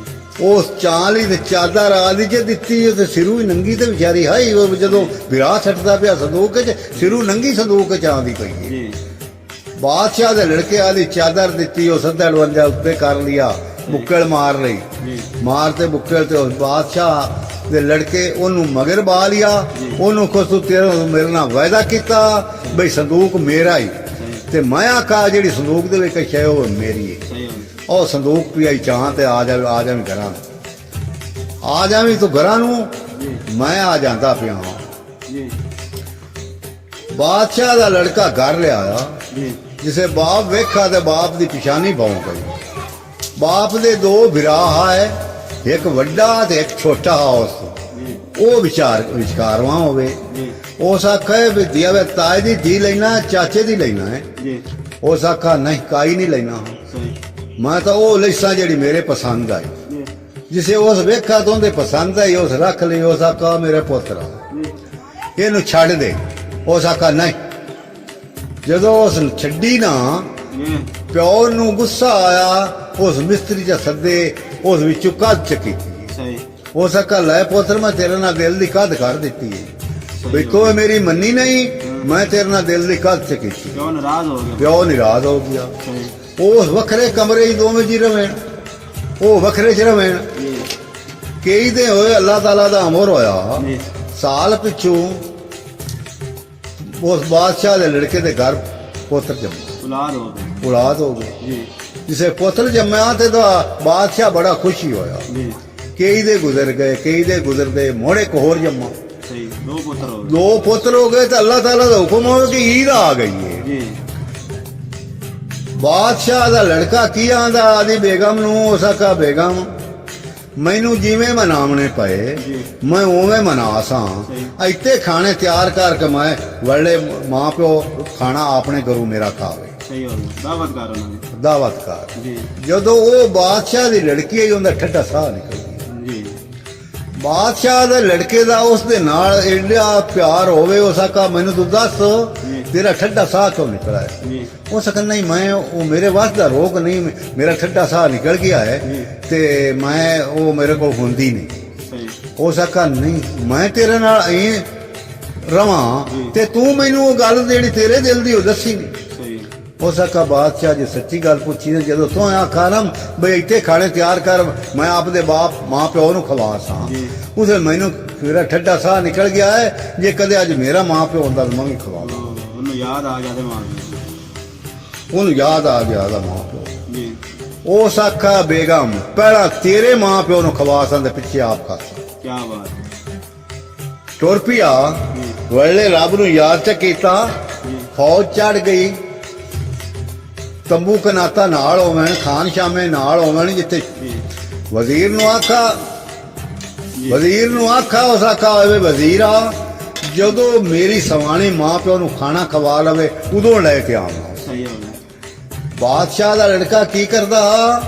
[SPEAKER 1] ਉਸ ਚਾਲੀ ਦੇ ਚਾਦਰ ਆਦੀ ਜੇ ਦਿੱਤੀ ਤੇ ਸਿਰੂ ਹੀ ਨੰਗੀ ਤੇ ਵਿਚਾਰੀ ਹਾਈ ਉਹ ਜਦੋਂ ਵਿਰਾਹ ਛੱਡਦਾ ਪਿਆ ਸੰਦੂਕ 'ਚ ਸਿਰੂ ਨੰਗੀ ਸੰਦੂਕ 'ਚ ਆਉਂਦੀ ਪਈ ਹੈ
[SPEAKER 2] जी
[SPEAKER 1] ਬਾਦਸ਼ਾਹ ਦੇ ਲੜਕੇ ਆਦੀ ਚਾਦਰ ਦਿੱਤੀ ਉਹ ਸੱਦੜ ਵੰਜਾ ਉੱਤੇ ਕਰ ਲਿਆ ਬੁੱਕਲ ਮਾਰ ਲਈ
[SPEAKER 2] जी
[SPEAKER 1] ਮਾਰ ਤੇ ਬੁੱਕਲ ਤੇ ਉਸ ਬਾਦਸ਼ਾਹ ਦੇ ਲੜਕੇ ਉਹਨੂੰ ਮਗਰ ਬਾ ਲਿਆ ਉਹਨੂੰ ਕੁਛ ਤੂੰ ਤੇਰਾ ਮੇਰੇ ਨਾਲ ਵਾਅਦਾ ਕੀਤਾ ਬਈ ਸੰਦੂਕ ਮੇਰਾ ਹੀ
[SPEAKER 2] सही
[SPEAKER 1] ਤੇ ਮੈਂ ਆਖਾ ਜਿਹੜੀ ਸੰਦੂਕ ਦੇ ਵਿੱਚ ਸ਼ੈ ਉਹ ਮੇਰੀ ਹੈ
[SPEAKER 2] सही हो
[SPEAKER 1] ਉਹ ਸੰਦੂਕ ਪਿਆਈ ਚਾਹ ਤੇ ਆ ਜਾਵੀਂ ਘਰਾਂ ਆ ਜਾਵੀਂ ਤੂੰ ਘਰਾਂ ਨੂੰ
[SPEAKER 2] जी
[SPEAKER 1] ਮੈਂ ਆ ਜਾਂਦਾ ਪਿਆ ਹਾਂ
[SPEAKER 2] जी
[SPEAKER 1] ਬਾਦਸ਼ਾਹ ਦਾ ਲੜਕਾ ਘਰ ਲਿਆਇਆ
[SPEAKER 2] जी
[SPEAKER 1] ਜਿਸੇ ਬਾਪ ਵੇਖਾ ਤੇ ਬਾਪ ਦੀ ਪਛਾਣੀ ਪਾਉ ਗਈ ਬਾਪ ਦੇ ਦੋ ਵਿਰਾਹ ਹੈ ਇੱਕ ਵੱਡਾ ਤੇ ਇੱਕ ਛੋਟਾ ਉਸ
[SPEAKER 2] जी
[SPEAKER 1] ਉਹ ਵਿਚਾਰਵਾ ਹੋਵੇ
[SPEAKER 2] जी
[SPEAKER 1] ਉਸ ਆਖੇ ਵੀ ਦਿਆ ਵੇ ਤਾਏ ਦੀ ਧੀ ਲੈਣਾ ਚਾਚੇ ਦੀ ਲੈਣਾ ਹੈ
[SPEAKER 2] जी
[SPEAKER 1] ਉਸ ਆਖਾ ਨਹੀਂ ਕਾਈ ਨਹੀਂ ਲੈਣਾ
[SPEAKER 2] सही
[SPEAKER 1] ਮੈਂ ਤਾਂ ਉਹ ਲੈਸਾਂ ਜਿਹੜੀ ਮੇਰੇ ਪਸੰਦ ਆਈ
[SPEAKER 2] जी
[SPEAKER 1] ਜਿਸੇ ਉਸ ਵੇਖਾ ਤੋਂ ਦੇ ਪਸੰਦ ਆਈ ਉਸ ਰੱਖ ਲਈ ਉਸ ਆਖਾ ਮੇਰੇ ਪੁੱਤਰਾ
[SPEAKER 2] जी
[SPEAKER 1] ਇਹਨੂੰ ਛੱਡ ਦੇ ਉਸ ਆਖਾ ਨਹੀਂ ਜਦੋਂ ਉਸ ਨੂੰ ਛੱਡੀ ਨਾ
[SPEAKER 2] जी
[SPEAKER 1] ਪਿਓ ਨੂੰ ਗੁੱਸਾ ਆਇਆ ਉਸ ਮਿਸਤਰੀ ਦਾ ਸੱਦੇ ਉਸ ਵਿੱਚੋਂ ਕੱਢ ਚੱਕੀ
[SPEAKER 2] सही
[SPEAKER 1] ਉਸ ਆਖਾ ਲੈ ਪੁੱਤਰ ਮੈਂ ਤੇਰੇ ਨਾਲ ਦਿਲ ਦੀ ਕੱਢ ਕਰ ਦਿੱਤੀ ਹੈ
[SPEAKER 2] सही
[SPEAKER 1] ਵੀ ਤੂੰ ਮੇਰੀ ਮੰਨੀ ਨਹੀਂ ਮੈਂ ਤੇਰੇ ਨਾਲ ਦਿਲ ਦੀ ਕੱਢ ਚੱਕੀ
[SPEAKER 2] क्यों नाराज हो गया
[SPEAKER 1] ਪਿਓ ਨਿਰਾਸ਼ ਹੋ ਗਿਆ
[SPEAKER 2] सही
[SPEAKER 1] ਉਸ ਵੱਖਰੇ ਕਮਰੇ 'ਚ ਦੋਵੇਂ ਜੀ ਰਵੇਂ ਉਹ ਵੱਖਰੇ 'ਚ ਰਵੇਂ
[SPEAKER 2] जी
[SPEAKER 1] ਕਈ ਦੇ ਹੋਏ ਅੱਲਾਹ ਤਾਲਾ ਦਾ ਅਮਰ ਹੋਇਆ
[SPEAKER 2] जी
[SPEAKER 1] ਸਾਲ ਪਿੱਛੋਂ ਉਸ ਬਾਦਸ਼ਾਹ ਦੇ ਲੜਕੇ ਦੇ ਘਰ ਪੁੱਤਰ ਜੰਮਿਆ
[SPEAKER 2] औलाद हो गई
[SPEAKER 1] ਔਲਾਦ ਹੋ ਗਈ
[SPEAKER 2] जी
[SPEAKER 1] ਜਿਸੇ ਪੁੱਤਰ ਜੰਮਿਆ ਤੇ ਦਾ ਬਾਦਸ਼ਾਹ ਬੜਾ ਖੁਸ਼ੀ ਹੋਇਆ
[SPEAKER 2] जी
[SPEAKER 1] ਕਈ ਦੇ ਗੁਜ਼ਰ ਗਏ ਕਈ ਦੇ ਗੁਜ਼ਰਦੇ ਮੋੜੇ ਇੱਕ ਹੋਰ ਜੰਮਾ
[SPEAKER 2] सही दो पुत्र हो गए
[SPEAKER 1] ਦੋ ਪੁੱਤਰ ਹੋ ਗਏ ਤਾਂ ਅੱਲਾਹ ਤਾਲਾ ਦਾ ਹੁਕਮ ਹੋਇਆ ਕਿ ਈਦ ਆ ਗਈ ਹੈ
[SPEAKER 2] जी
[SPEAKER 1] ਬਾਦਸ਼ਾਹ ਦਾ ਲੜਕਾ ਕੀ ਆਂਦਾ ਆਦੀ ਬੇਗਮ ਨੂੰ ਉਸ ਆਖਾ ਬੇਗਮ ਮੈਨੂੰ ਜਿਵੇਂ ਮਨਾਉਣੇ ਪਏ
[SPEAKER 2] ਜੀ।
[SPEAKER 1] ਮੈਂ ਉਵੇਂ ਮਨਾ ਸਾਂ
[SPEAKER 2] ਸਹੀ।
[SPEAKER 1] ਇੱਥੇ ਖਾਣੇ ਤਿਆਰ ਕਰਕੇ ਮੈਂ ਵੱਡੇ ਮਾਂ ਪਿਓ ਖਾਣਾ ਆਪਣੇ ਘਰੋਂ ਮੇਰਾ ਖਾਵੇ
[SPEAKER 2] सही हो गया दावत कर उन्होंने
[SPEAKER 1] ਦਾਵਤ ਕਰ
[SPEAKER 2] जी
[SPEAKER 1] ਜਦੋਂ ਉਹ ਬਾਦਸ਼ਾਹ ਦੀ ਲੜਕੀ ਆਈ ਉਹਦਾ ਠੱਡਾ ਸਾਹ ਨਿਕਲ ਗਿਆ
[SPEAKER 2] जी
[SPEAKER 1] ਬਾਦਸ਼ਾਹ ਦੇ ਲੜਕੇ ਦਾ ਉਸ ਦੇ ਨਾਲ ਇੰਨਾ ਪਿਆਰ ਹੋਵੇ ਉਸ ਆਖਾ ਮੈਨੂੰ ਤੂੰ ਦੱਸ
[SPEAKER 2] ਜੀ।
[SPEAKER 1] ਤੇਰਾ ਠੱਡਾ ਸਾਹ ਕਿਉਂ ਨਿਕਲਿਆ ਹੈ
[SPEAKER 2] जी
[SPEAKER 1] ਉਹ ਸਕਨ ਨਹੀਂ ਮੈਂ ਉਹ ਮੇਰੇ ਵਾਸਤੇ ਦਾ ਰੋਗ ਨਹੀਂ ਮੇਰਾ ਠੱਡਾ ਸਾਹ ਨਿਕਲ ਗਿਆ ਹੈ
[SPEAKER 2] ਜੀ।
[SPEAKER 1] ਤੇ ਮੈਂ ਉਹ ਮੇਰੇ ਕੋਲ ਹੁੰਦੀ ਨਹੀਂ
[SPEAKER 2] सही
[SPEAKER 1] ਉਹ ਸਕਾ ਨਹੀਂ ਮੈਂ ਤੇਰੇ ਨਾਲ ਐ ਰਵਾਂ
[SPEAKER 2] ਜੀ।
[SPEAKER 1] ਤੇ ਤੂੰ ਮੈਨੂੰ ਉਹ ਗੱਲ ਜਿਹੜੀ ਤੇਰੇ ਦਿਲ ਦੀ ਉਹ ਦੱਸੀ ਨਹੀਂ
[SPEAKER 2] सही
[SPEAKER 1] ਉਸ ਆਖਾ ਬਾਦਸ਼ਾਹ ਜੀ ਸੱਚੀ ਗੱਲ ਪੁੱਛੀ ਨੇ ਜਦੋਂ ਤੂੰ ਆਖਾ ਨਾ ਬਈ ਇੱਥੇ ਖਾਣੇ ਤਿਆਰ ਕਰ ਮੈਂ ਆਪਦੇ ਬਾਪ ਮਾਂ ਪਿਓ ਨੂੰ ਖਵਾ ਸਾਂ
[SPEAKER 2] ਜੀ।
[SPEAKER 1] ਉਸੇ ਮੈਨੂੰ ਮੇਰਾ ਠੱਡਾ ਸਾਹ ਨਿਕਲ ਗਿਆ ਹੈ ਜੇ ਕਦੇ ਅੱਜ ਮੇਰਾ ਮਾਂ ਪਿਓ ਹੁੰਦਾ ਤਾਂ ਮੈਂ ਵੀ ਖਵਾ ਲਾਂ
[SPEAKER 2] उन्हें याद आ जाते मार
[SPEAKER 1] ਉਹਨੂੰ ਯਾਦ ਆ ਗਿਆ ਦਾ ਮਾਂ ਪਿਓ
[SPEAKER 2] जी
[SPEAKER 1] ਉਸ ਆਖਾ ਬੇਗਮ ਪਹਿਲਾਂ ਤੇਰੇ ਮਾਂ ਪਿਓ ਨੂੰ ਖਵਾ ਸਾਂ ਤੇ ਪਿੱਛੇ ਆਪ ਖਾ ਸਾਂ
[SPEAKER 2] क्या बात
[SPEAKER 1] ਟੁਰ ਪਿਆ ਵੇਲੇ ਰੱਬ ਨੂੰ ਯਾਦ ਚ ਕੀਤਾ
[SPEAKER 2] जी
[SPEAKER 1] ਫੌਜ ਚੜ ਗਈ ਤੰਬੂ ਕਨਾਤਾ ਨਾਲ ਹੋਵਣ ਖਾਨ ਸ਼ਾਮੇ ਨਾਲ ਹੋਵਣ ਜਿੱਥੇ
[SPEAKER 2] जी
[SPEAKER 1] ਵਜ਼ੀਰ ਨੂੰ ਆਖਾ
[SPEAKER 2] जी
[SPEAKER 1] ਵਜ਼ੀਰ ਨੂੰ ਆਖਾ ਉਸ ਆਖਾ ਹੋਵੇ ਵਜ਼ੀਰਾ ਜਦੋਂ ਮੇਰੀ ਸਵਾਣੀ ਮਾਂ ਪਿਓ ਨੂੰ ਖਾਣਾ ਖਵਾ ਲਵੇ ਉਦੋਂ ਲੈ ਕੇ ਆਵਾਂ।
[SPEAKER 2] ਸਹੀ ਹੋ ਗਿਆ।
[SPEAKER 1] ਬਾਦਸ਼ਾਹ ਦਾ ਲੜਕਾ ਕੀ ਕਰਦਾ,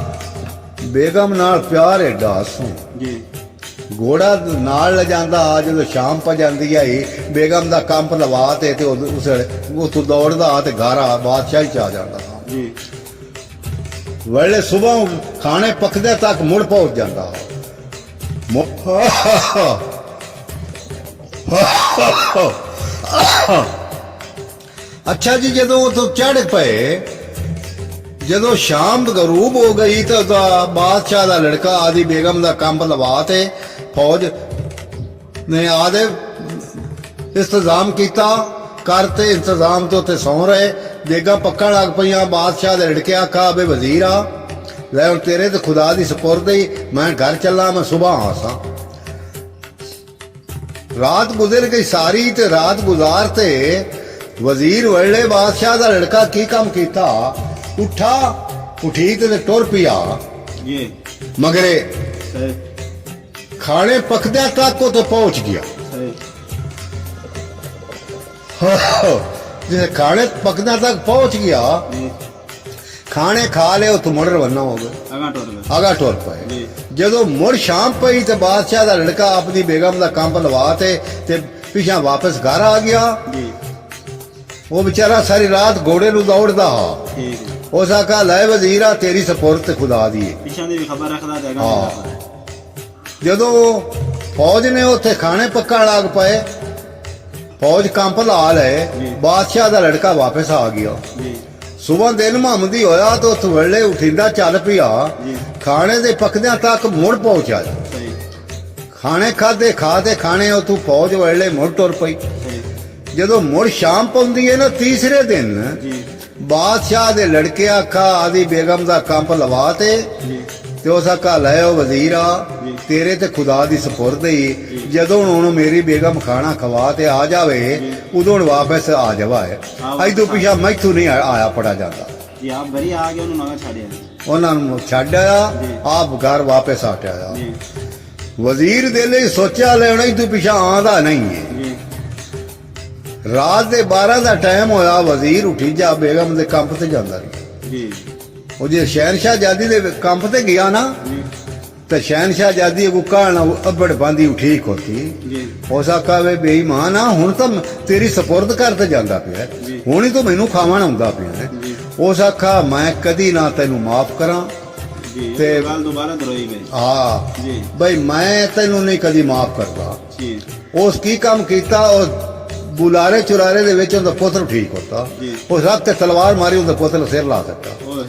[SPEAKER 1] ਬੇਗਮ ਨਾਲ ਪਿਆਰ ਏਡਾ ਸੂ,
[SPEAKER 2] ਜੀ
[SPEAKER 1] ਘੋੜਾ ਨਾਲ ਲੈ ਜਾਂਦਾ। ਜਦੋਂ ਸ਼ਾਮ ਪੈ ਜਾਂਦੀ ਹੈ ਬੇਗਮ ਦਾ ਕੰਪ ਲਵਾ ਤੇ ਉਸ ਉੱਥੋਂ ਦੌੜਦਾ ਤੇ ਘਰ ਆ ਬਾਦਸ਼ਾਹੀ ਚ ਆ ਜਾਂਦਾ।
[SPEAKER 2] ਜੀ
[SPEAKER 1] ਵੇਲੇ ਸਵੇਰ ਖਾਣੇ ਪੱਕਦੇ ਤੱਕ ਮੁੜ ਪਹੁੰਚ ਜਾਂਦਾ। ਅੱਛਾ ਜੀ, ਜਦੋਂ ਉੱਥੋਂ ਚੜ੍ਹ ਪਏ, ਜਦੋਂ ਸ਼ਾਮ ਗਰੂਬ ਹੋ ਗਈ ਤਾਂ ਬਾਦਸ਼ਾਹ ਦਾ ਲੜਕਾ ਆਦੀ ਬੇਗਮ ਦਾ ਕੰਪ ਲਵਾ ਤੇ ਫੌਜ ਨੇ ਆਦੇ ਇੰਤਜ਼ਾਮ ਕੀਤਾ ਕਰਤੇ ਇੰਤਜ਼ਾਮ ਤੋਂ ਤੇ ਸੌਂ ਰਹੇ। ਬੇਗਮ ਪੱਕਣ ਲੱਗ ਪਈਆਂ। ਬਾਦਸ਼ਾਹ ਦੇ ਲੜਕੇ ਆਖਾ ਬੇ ਵਜ਼ੀਰਾ ਲੈ ਹੁਣ ਤੇਰੇ ਤੇ ਖੁਦਾ ਦੀ ਸਪੁਰਦ ਹੀ, ਮੈਂ ਘਰ ਚੱਲਾਂ, ਮੈਂ ਸੁਬਾਹ ਆਸਾਂ। ਰਾਤ ਗੁਜ਼ਰ ਗਈ ਸਾਰੀ ਤੇ ਰਾਤ ਗੁਜ਼ਾਰ ਤੇ ਵਜ਼ੀਰ ਵੇਲੇ ਬਾਦਸ਼ਾਹ ਦਾ ਲੜਕਾ ਕੀ ਕੰਮ ਕੀਤਾ, ਉੱਠਾ ਉਠੀ ਤੇ ਟੁਰ ਪਿਆ।
[SPEAKER 2] ਜੀ
[SPEAKER 1] ਮਗਰੇ
[SPEAKER 2] ਸਹੀ
[SPEAKER 1] ਖਾਣੇ ਪੱਕਦਿਆਂ ਤੱਕ ਉਹ ਤੇ ਪਹੁੰਚ ਗਿਆ।
[SPEAKER 2] ਸਹੀ
[SPEAKER 1] ਜਿਸ ਖਾਣੇ ਪੱਕਦਿਆਂ ਤੱਕ ਪਹੁੰਚ ਗਿਆ,
[SPEAKER 2] ਜੀ
[SPEAKER 1] ਖਾਣੇ ਖਾ ਲਏ, ਉੱਥੋਂ ਮੁੜ ਰਵਾਨਾ ਹੋ ਗਏ,
[SPEAKER 2] ਅਗਾ ਟੁਰ ਗਿਆ।
[SPEAKER 1] ਆਗਾ ਟੁਰ ਪਏ।
[SPEAKER 2] ਜੀ
[SPEAKER 1] ਜਦੋਂ ਮੁੜ ਸ਼ਾਮ ਪਈ ਤੇ ਬਾਦਸ਼ਾਹ ਦਾ ਲੜਕਾ ਆਪਣੀ ਬੇਗਮ ਦਾ ਕੰਪ ਲਵਾ ਤੇ ਪਿਛਾ ਵਾਪਸ ਘਰ ਆ ਗਿਆ।
[SPEAKER 2] ਜੀ
[SPEAKER 1] ਉਹ ਵਿਚਾਰਾ ਸਾਰੀ ਰਾਤ ਘੋੜੇ ਨੂੰ ਦੌੜਦਾ।
[SPEAKER 2] ਠੀਕ ਹੈ।
[SPEAKER 1] ਉਸ ਆਖਾ ਲੈ ਵਜ਼ੀਰਾ ਤੇਰੀ ਸਪੁਰਦ ਤੇ ਖੁਦਾ ਦੀ ਹੈ।
[SPEAKER 2] ਪਿਛਾਂ ਦੀ ਵੀ ਖਬਰ ਰੱਖਦਾ ਤੇ
[SPEAKER 1] ਹਾਂ।
[SPEAKER 2] ਅਗਾ
[SPEAKER 1] ਜਦੋਂ ਫੌਜ ਨੇ ਉੱਥੇ ਖਾਣੇ ਪੱਕਣ ਲੱਗ ਪਏ, ਫੌਜ ਕੰਪ ਲਾ ਲਏ, ਬਾਦਸ਼ਾਹ ਦਾ ਲੜਕਾ ਵਾਪਸ ਆ ਗਿਆ।
[SPEAKER 2] ਜੀ
[SPEAKER 1] ਸੁਬਹ ਦਿਨ ਮਹਮਦੀ ਹੋਇਆ ਤਾਂ ਉੱਥੇ ਵੇਲੇ ਉਠਿੰਦਾ ਚੱਲ ਪਿਆ।
[SPEAKER 2] ਜੀ
[SPEAKER 1] ਖਾਣੇ ਦੇ ਪੱਕਦਿਆਂ ਤੱਕ ਮੁੜ ਪਹੁੰਚਿਆ।
[SPEAKER 2] ਸਹੀ
[SPEAKER 1] ਖਾਣੇ ਖਾਦੇ ਖਾਣੇ ਉੱਥੋਂ ਫੌਜ ਵੇਲੇ ਮੁੜ ਤੁਰ ਪਈ।
[SPEAKER 2] ਸਹੀ
[SPEAKER 1] ਜਦੋਂ ਮੁੜ ਸ਼ਾਮ ਪਾਉਂਦੀ ਹੈ ਨਾ ਤੀਸਰੇ ਦਿਨ,
[SPEAKER 2] ਜੀ
[SPEAKER 1] ਬਾਦਸ਼ਾਹ ਦੇ ਲੜਕੇ ਆਖਾ ਆਦੀ ਬੇਗਮ ਦਾ ਕੰਪ ਲਵਾ ਤੇ
[SPEAKER 2] ਜੀ
[SPEAKER 1] ਉਸ ਆਖਾ ਲੈ ਉਹ ਵਜ਼ੀਰਾ
[SPEAKER 2] ਜੀ।
[SPEAKER 1] ਤੇਰੇ ਤੇ ਖੁਦਾ ਦੀ ਸਪੁਰਦ ਹੀ, ਜਦੋਂ ਹੁਣ ਮੇਰੀ ਬੇਗਮ ਖਾਣਾ ਖਵਾ ਤੇ ਆ ਜਾਵੇ ਉਦੋਂ ਵਾਪਸ ਆ ਜਾਵਾ ਹੈ। ਐਦੋਂ ਪਿਛਾ ਮੈਥੋਂ ਨਹੀਂ ਆਇਆ ਪੜਾ ਜਾਂਦਾ।
[SPEAKER 2] ਜੀ ਆਪ ਬਰੀ ਆ ਗਿਆ, ਉਹਨੂੰ ਨਵਾਂ ਛੱਡਿਆ।
[SPEAKER 1] ਉਹਨਾਂ ਨੂੰ ਛੱਡ ਆਇਆ, ਆਪ ਘਰ ਵਾਪਸ ਆ ਟਿਆ।
[SPEAKER 2] ਜੀ
[SPEAKER 1] ਵਜ਼ੀਰ ਦੇ ਲਈ ਸੋਚਿਆ ਲੈਣਾ ਤੂੰ ਪਿਛਾ ਆਂਦਾ ਨਹੀਂ ਹੈ।
[SPEAKER 2] ਜੀ
[SPEAKER 1] ਰਾਤ ਦੇ 12 ਦਾ ਟਾਈਮ ਹੋਇਆ। ਵਜ਼ੀਰ ਉਠੀ ਜਾ ਬੇਗਮ ਦੇ ਕੰਪ ਤੇ ਜਾਂਦਾ ਰਿਹਾ।
[SPEAKER 2] ਜੀ
[SPEAKER 1] ਉਹ ਜੇ ਸ਼ਹਿਨशाहजादी ਦੇ ਕੰਪ ਤੇ ਗਿਆ ਨਾ
[SPEAKER 2] ਜੀ
[SPEAKER 1] ਤੇ शहनशाहजादी को कहना अबड़ बांधी ठीक होती।
[SPEAKER 2] जी
[SPEAKER 1] ਉਸ ਆਖਾ ਵੇ ਬੇਈਮਾਨ ਆ, ਹੁਣ ਤਾਂ ਤੇਰੀ ਸਪੁਰਦ ਕਰਤੇ ਜਾਂਦਾ ਪਿਆ, ਹੁਣ ਹੀ ਤੂੰ ਮੈਨੂੰ ਖਾਵਣ ਆਉਂਦਾ ਪਿਆ। ਉਸ ਆਖਾ ਮੈਂ ਕਦੀ ਨਾ ਤੈਨੂੰ ਮਾਫ ਕਰਾਂ
[SPEAKER 2] ਜੀ
[SPEAKER 1] ਤੇ
[SPEAKER 2] ਗੱਲ ਦੁਬਾਰਾ ਦਰੋਈ ਗਈ।
[SPEAKER 1] ਹਾਂ
[SPEAKER 2] ਜੀ
[SPEAKER 1] ਬਈ ਮੈਂ ਤੈਨੂੰ ਨਹੀਂ ਕਦੀ ਮਾਫ ਕਰਦਾ।
[SPEAKER 2] ਜੀ
[SPEAKER 1] ਉਸ ਕੀ ਕੰਮ ਕੀਤਾ, ਉਹ ਬੁਲਾਰੇ ਚੁਰਾਰੇ ਦੇ ਵਿੱਚ ਉਹਦਾ ਪੁੱਤਰ ਠੀਕ ਹੁੰਦਾ।
[SPEAKER 2] ਜੀ।
[SPEAKER 1] ਉਸ ਰੱਖ ਤੇ ਤਲਵਾਰ ਮਾਰੀ, ਉਹਦਾ ਪੁੱਤਰ ਸਿਰ ਲਾ ਦਿੱਤਾ।
[SPEAKER 2] ਓਏ ਹੋਏ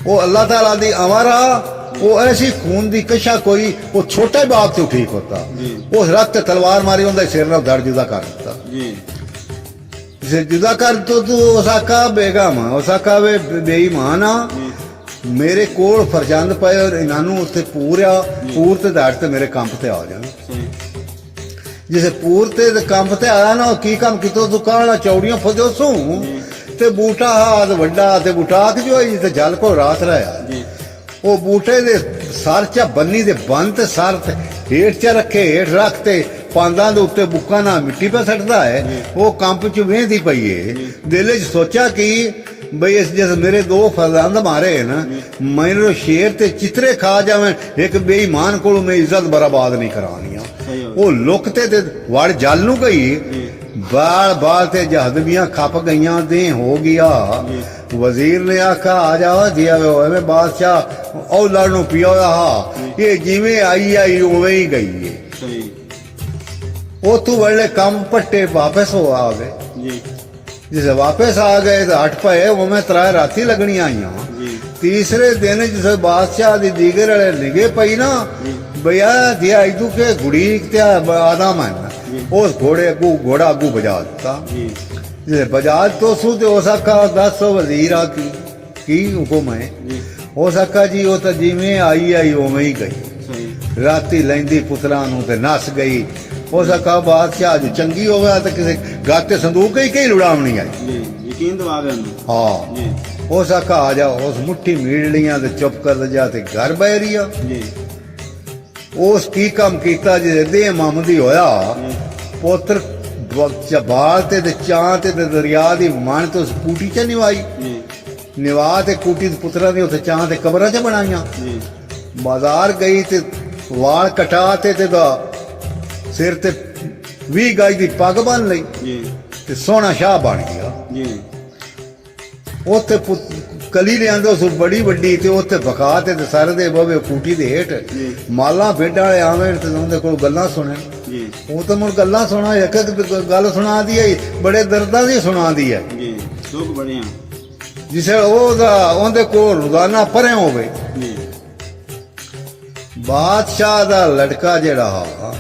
[SPEAKER 1] ਉਹ ਅੱਲਾਹ ਤਾਲਾ ਦੀ ਅਮਰਾ, ਉਹ ऐसी खून दी कशा कोई वो छोटे बाप से ठीक होता। उस रख ते तलवार मारी उनका सिर ना धड़ जुदा कर दिता।
[SPEAKER 2] जी
[SPEAKER 1] जिसे जुदा कर तो तू ओसाका बेगम ओसाका वे बेईमान आ, मेरे कोल फरजंद पे और इन्हां उत्ते पूर ते धड़ ते मेरे कंप ते आ जान।
[SPEAKER 2] सही
[SPEAKER 1] जिसे पूर ते कंप ते आया ना, की काम कितो दुकान चौड़ियां फजो सू ते बूटा हाथ वड्डा ते बुटाक जो है ते जल को रात रहा।
[SPEAKER 2] जी
[SPEAKER 1] ਉਹ ਬੂਟੇ ਦੇ ਸਰ ਚ ਬੰਨੀ ਦੇ ਬੰਦ ਤੇ ਸਰ ਤੇ ਹੇਠ ਚ ਰੱਖੇ, ਹੇਠ ਰੱਖਤੇ ਪਾਂਦਾਂ ਦੇ ਉੱਤੇ ਬੁੱਕਾ ਨਾਲ ਮਿੱਟੀ ਪਾ ਸੱਟਦਾ ਹੈ। ਉਹ ਕੰਪ ਚ ਵੇਂਦੀ ਪਈ ਏ। ਦਿਲ ਚ ਸੋਚਿਆ ਕਿ ਬਈ ਇਸ ਜਿਸ ਮੇਰੇ ਦੋ ਫਰਜ਼ੰਦ ਮਾਰੇ ਨਾ, ਮੈਨੂੰ ਸ਼ੇਰ ਤੇ ਚਿਤਰੇ ਖਾ ਜਾਵੇਂ, ਇੱਕ ਬੇਈਮਾਨ ਕੋਲੋਂ ਮੈਂ ਇੱਜ਼ਤ ਬਰਬਾਦ ਨਹੀਂ ਕਰਾਉਣੀਆਂ। ਉਹ ਲੁਕਤੇ ਤੇ ਵੜ ਜਲ ਨੂੰ ਗਈ, ਬਾਲ ਬਾਲ ਤੇ ਜਹਦਮੀਆਂ ਖੱਪ ਗਈਆਂ, ਦੇ ਹੋ ਗਿਆ। ਵਜ਼ੀਰ ਨੇ ਆਖਾ ਆ ਜਾਵਾ ਜੀ ਐਵੇਂ ਬਾਦਸ਼ਾਹ ਉਹ ਲੜਨੋਂ ਪਿਆ ਹੋਇਆ, ਇਹ ਜਿਵੇਂ ਆਈ ਉਵੇਂ ਹੀ ਗਈ ਏ।
[SPEAKER 2] ਸਹੀ
[SPEAKER 1] ਉਥੋਂ ਵੇਲੇ ਕੰਮ ਪੱਟੇ ਵਾਪਸ ਹੋ ਆ ਗਏ।
[SPEAKER 2] ਜੀ
[SPEAKER 1] जिसे वापस आ गए तो हट पे उमें त्रै राती लगनी आईया। तीसरे दिन जिसे बादशाह दी दीगर वाले निगे पई ना, भैया दिया इदू के गुड़ी आदा मन उस घोड़े अगू घोड़ा अगू बजा दिता। जिसे बजा तो सू तो हो सका 10 वजीर आ की हुक्म है। हो सका जी वो तो जिमें आई उवें ही गई। राती लैंदी पुतला नूं ते नस गई। हो सका बादशाह जो चंगी हो गया तो किसी गाते संदूक ही कई लुड़ावनी आई।
[SPEAKER 2] यकीन तो आ गया।
[SPEAKER 1] हाँ हो सका आ जाओ उस मुट्ठी मीड़ लिया ते चुप कर जाते घर बह रही। उस की काम कीता जे दे मामदी होया, पुत्र ਬਾਲ ਤੇ ਚਾਂ ਤੇ ਦਰਿਆ ਦੀ ਮਣ ਤੋਂ ਕੂਟੀ ਚ ਨਿਵਾਈ
[SPEAKER 2] ਜੀ
[SPEAKER 1] ਨਿਵਾ ਤੇ ਕੂਟੀ ਦੇ ਪੁੱਤਰਾਂ ਦੀ ਉੱਥੇ ਚਾਂ ਤੇ ਕਬਰਾਂ ਚ ਬਣਾਈਆਂ
[SPEAKER 2] ਜੀ
[SPEAKER 1] ਬਾਜ਼ਾਰ ਗਈ ਤੇ ਵਾਲ ਕਟਾ ਤੇ ਦਾ ਸਿਰ ਤੇ 20 ਗਜ ਦੀ ਪੱਗ ਬੰਨ ਲਈ
[SPEAKER 2] ਜੀ
[SPEAKER 1] ਤੇ ਸੋਹਣਾ ਸ਼ਾਹ ਬਣ ਗਿਆ
[SPEAKER 2] ਜੀ
[SPEAKER 1] ਉੱਥੇ ਕਲੀ ਲਿਆਂਦੇ ਉਸ ਬੜੀ ਵੱਡੀ ਤੇ ਉੱਥੇ ਬਖਾ ਤੇ ਸਰ ਦੇ ਬਵੇ ਕੂਟੀ ਦੇ ਹੇਠ
[SPEAKER 2] ਜੀ
[SPEAKER 1] ਮਾਲਾਂ ਭੇਡਾਂ ਵਾਲੇ ਆਵੇਂ ਤੇ ਉਹਦੇ ਕੋਲ ਗੱਲਾਂ ਸੁਣਨ
[SPEAKER 2] ਜੀ
[SPEAKER 1] ਉਹ ਤਾਂ ਮੁੜ ਗੱਲਾਂ ਸੁਣਾ ਇੱਕ ਇੱਕ ਗੱਲ ਸੁਣਾਦੀ ਹੈ ਬੜੇ ਦਰਦਾਂ ਦੀ ਸੁਣਾਦੀ ਹੈ
[SPEAKER 2] ਜੀ ਦੁੱਖ ਬੜਿਆ
[SPEAKER 1] ਜਿਸੇ ਉਹਦੇ ਕੋਲ ਰੋਜ਼ਾਨਾ ਪਰੇ ਹੋਵੇ
[SPEAKER 2] ਜੀ
[SPEAKER 1] ਬਾਦਸ਼ਾਹ ਦਾ ਲੜਕਾ ਜਿਹੜਾ ਹਾ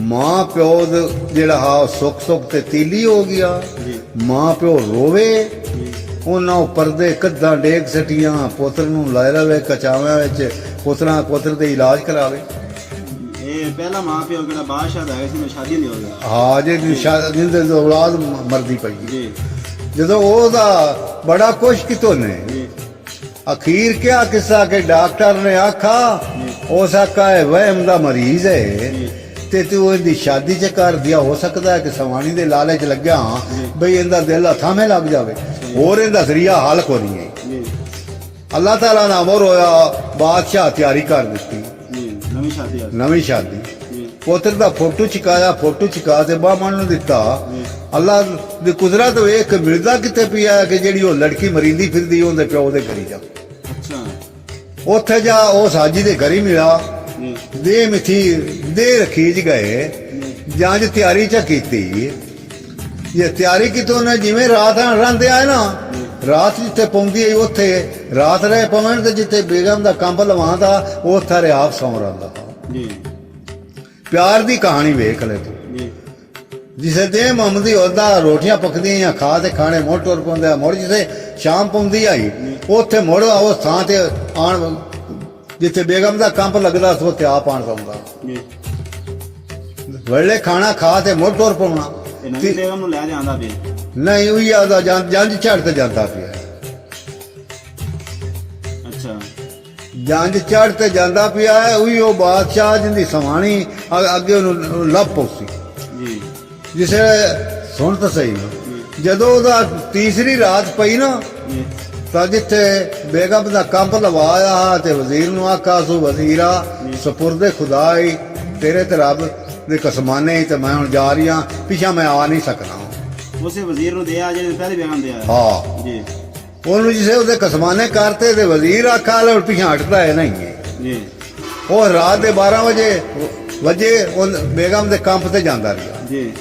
[SPEAKER 1] ਮਾਂ ਪਿਓ ਜਿਹੜਾ ਹਾ ਸੁੱਖ ਸੁੱਖ ਤੇ ਤੀਲੀ ਹੋ ਗਿਆ
[SPEAKER 2] ਜੀ
[SPEAKER 1] ਮਾਂ ਪਿਓ ਰੋਵੇ
[SPEAKER 2] ਜੀ
[SPEAKER 1] ਉਹਨਾਂ ਪਰਦੇ ਕੱਦਾਂ ਡੇਗ ਸਟੀਆਂ ਪੁੱਤਰ ਨੂੰ ਲੈ ਲਵੇ ਕਚਾਵਿਆਂ ਵਿੱਚ ਪੁੱਤਰ ਦੇ ਇਲਾਜ ਕਰਾਵੇ
[SPEAKER 2] ਇਹ ਪਹਿਲਾ ਮਾਂ ਪਿਓ ਕਿਹੜਾ ਬਾਦਸ਼ਾਹ ਦਾ ਹੈ ਸੀ ਸ਼ਾਦੀ ਨਹੀਂ ਹੋ ਗਈ
[SPEAKER 1] ਹਾਂ ਜੇ ਜਿੰਦੇ ਔਲਾਦ ਮਰਦੀ ਪਈ
[SPEAKER 2] ਜੀ
[SPEAKER 1] ਜਦੋਂ ਉਹਦਾ ਬੜਾ ਕੁਛ ਕਿਤੋਂ ਨੇ
[SPEAKER 2] ਜੀ
[SPEAKER 1] ਅਖੀਰ ਕਿਆ ਕਿਸਾ ਕਿ ਡਾਕਟਰ ਨੇ ਆਖਾ ਹੋ ਸਕਾ ਹੈ ਵਹਿਮ ਦਾ ਮਰੀਜ਼ ਹੈ ਤੇ ਤੂੰ ਇਹਦੀ ਸ਼ਾਦੀ ਚ ਕਰ ਦਿਆ ਹੋ ਸਕਦਾ ਹੈ ਕਿ ਸਵਾਣੀ ਦੇ ਲਾਲਚ ਲੱਗਿਆ ਬਈ ਇਹਦਾ ਦਿਲ ਹੱਥਾਂ ਮੇ ਲੱਗ ਜਾਵੇ ਹੋਰ ਇਹਦਾ ਜ਼ਰੀਆ ਹੱਲ ਕੋ ਨਹੀਂ ਹੈ
[SPEAKER 2] ਜੀ
[SPEAKER 1] ਅੱਲਾਹ ਤਾਲਾ ਦਾ ਅਮਰ ਹੋਇਆ ਬਾਦਸ਼ਾਹ ਤਿਆਰੀ ਕਰ ਦਿੱਤੀ
[SPEAKER 2] ਜੀ ਨਵੀਂ ਸ਼ਾਦੀ ਆ
[SPEAKER 1] ਨਵੀਂ ਸ਼ਾਦੀ
[SPEAKER 2] ਜੀ
[SPEAKER 1] ਪੁੱਤਰ ਦਾ ਫੋਟੋ ਚਿਕਾ ਤੇ ਬਾਹਮਣ ਨੂੰ ਦਿੱਤਾ ਅੱਲਾਹ ਦੀ ਕੁਦਰਤ ਵੇਖ ਮਿਲਦਾ ਕਿਤੇ ਪਿਆ ਕਿ ਜਿਹੜੀ ਉਹ ਲੜਕੀ ਮਰੀਂਦੀ ਫਿਰਦੀ ਉਹਦੇ ਪਿਓ ਦੇ ਘਰੀ ਜਾ
[SPEAKER 2] ਅੱਛਾ
[SPEAKER 1] ਉੱਥੇ ਜਾ ਉਹ ਸਾਜੀ ਦੇ ਘਰੀ ਮਿਲਾ
[SPEAKER 2] ਜੀ
[SPEAKER 1] ਦੇ ਮਿੱਠੀ ਦੇ ਰਖੀਜ ਗਏ ਜਾਂਜ ਤਿਆਰੀ ਚ ਕੀਤੀ ਇਹ ਤਿਆਰੀ ਕਿਤੋਂ ਨੇ ਜਿਵੇਂ ਰਾਤ ਰਹਿੰਦੇ ਆਏ ਨਾ ਰਾਤ ਜਿੱਥੇ ਪਹੁੰਚਦੀ ਹੈ ਉੱਥੇ ਰਾਤ ਰਹੇ ਪਵਨ ਤੇ ਜਿੱਥੇ ਬੇਗਮ ਦਾ ਕੰਬ ਲਵਾਉਂਦਾ ਉਹ ਥਾਰੇ ਆਪ ਸੌਂ ਰਹਿੰਦਾ
[SPEAKER 2] ਜੀ
[SPEAKER 1] ਪਿਆਰ ਦੀ ਕਹਾਣੀ ਵੇਖ ਲੈ ਤੂੰ
[SPEAKER 2] ਜੀ
[SPEAKER 1] ਜਿਸੇ ਦੇ ਮੁਹੰਮਦੀ ਉਹਦਾ ਰੋਟੀਆਂ ਪੱਕਦੀਆਂ ਜਾਂ ਖਾ ਤੇ ਖਾਣੇ ਮੋੜ ਟੁਰ ਪਾਉਂਦਾ ਮੁੜ ਜਿਸੇ ਸ਼ਾਮ ਪਉਂਦੀ ਆਈ ਉੱਥੇ ਮੁੜ ਉਸ ਥਾਂ ਤੇ ਆਣ ਜਿੱਥੇ ਬੇਗਮ ਦਾ ਕੰਪ ਲੱਗਦਾ ਸੋ ਤੇ ਆਪ ਆਣ ਸੌਂਦਾ
[SPEAKER 2] ਜੀ
[SPEAKER 1] ਵੇਲੇ ਖਾਣਾ ਖਾ ਤੇ ਮੁੜ ਟੁਰ ਪਾਉਣਾ
[SPEAKER 2] ਇਹ ਨਵੀਂ ਬੇਗਮ ਨੂੰ ਲੈ ਜਾਂਦਾ ਵੀ
[SPEAKER 1] ਨਹੀਂ ਉਹੀ ਆਦਾ ਜੰਜ ਝੜ ਤੇ ਜਾਂਦਾ ਪਿਆ
[SPEAKER 2] ਅੱਛਾ
[SPEAKER 1] ਜੰਜ ਚੜ ਤੇ ਜਾਂਦਾ ਪਿਆ ਹੈ ਉਹੀ ਉਹ ਬਾਦਸ਼ਾਹ ਜਿੰਦੀ ਸਵਾਣੀ ਅੱਗੇ ਉਹਨੂੰ ਲੱਭ ਪਉਸੀ
[SPEAKER 2] ਜੀ
[SPEAKER 1] ਜਿਸੇ ਸੁਣ ਤਾਂ ਸਹੀ ਜਦੋਂ ਉਹਦਾ ਤੀਸਰੀ ਰਾਤ ਪਈ ਨਾ
[SPEAKER 2] ਜੀ
[SPEAKER 1] ਤਾਂ ਜਿੱਥੇ ਬੇਗਮ ਦਾ ਕੰਪ ਲਵਾਇਆ ਤੇ ਵਜ਼ੀਰ ਨੂੰ ਆਖਾ ਸੋ ਵਜ਼ੀਰਾ ਸਪੁਰਦੇ ਖੁਦਾਈ ਤੇਰੇ ਤੇ ਰੱਬ ਦੇ ਕਸਮਾਨੇ ਤੇ ਮੈਂ ਹੁਣ ਜਾ ਰਹੀ ਹਾਂ ਪਿਛਾ ਮੈਂ ਆ ਨਹੀਂ ਸਕਣਾ
[SPEAKER 2] ਉਸੇ ਵਜ਼ੀਰ ਨੂੰ ਦਿਆ ਜਿਹੜੇ ਪਹਿਲੇ ਬੇਗਮ ਦਿਆ
[SPEAKER 1] ਹਾਂ
[SPEAKER 2] ਜੀ
[SPEAKER 1] ਉਹਨੂੰ ਜਿਸੇ ਉਹਦੇ ਕਸਮਾਨੇ ਕਰਤੇ ਤੇ ਵਜ਼ੀਰ ਆਖਾ ਲੈ ਪਿਛਾ ਹਟਦਾ ਹੈ ਨਹੀਂ ਹੈ
[SPEAKER 2] ਜੀ
[SPEAKER 1] ਉਹ ਰਾਤ ਦੇ 12 ਵਜੇ ਉਹ ਬੇਗਮ ਦੇ ਕੰਪ ਤੇ ਜਾਂਦਾ ਰਿਹਾ
[SPEAKER 2] ਜੀ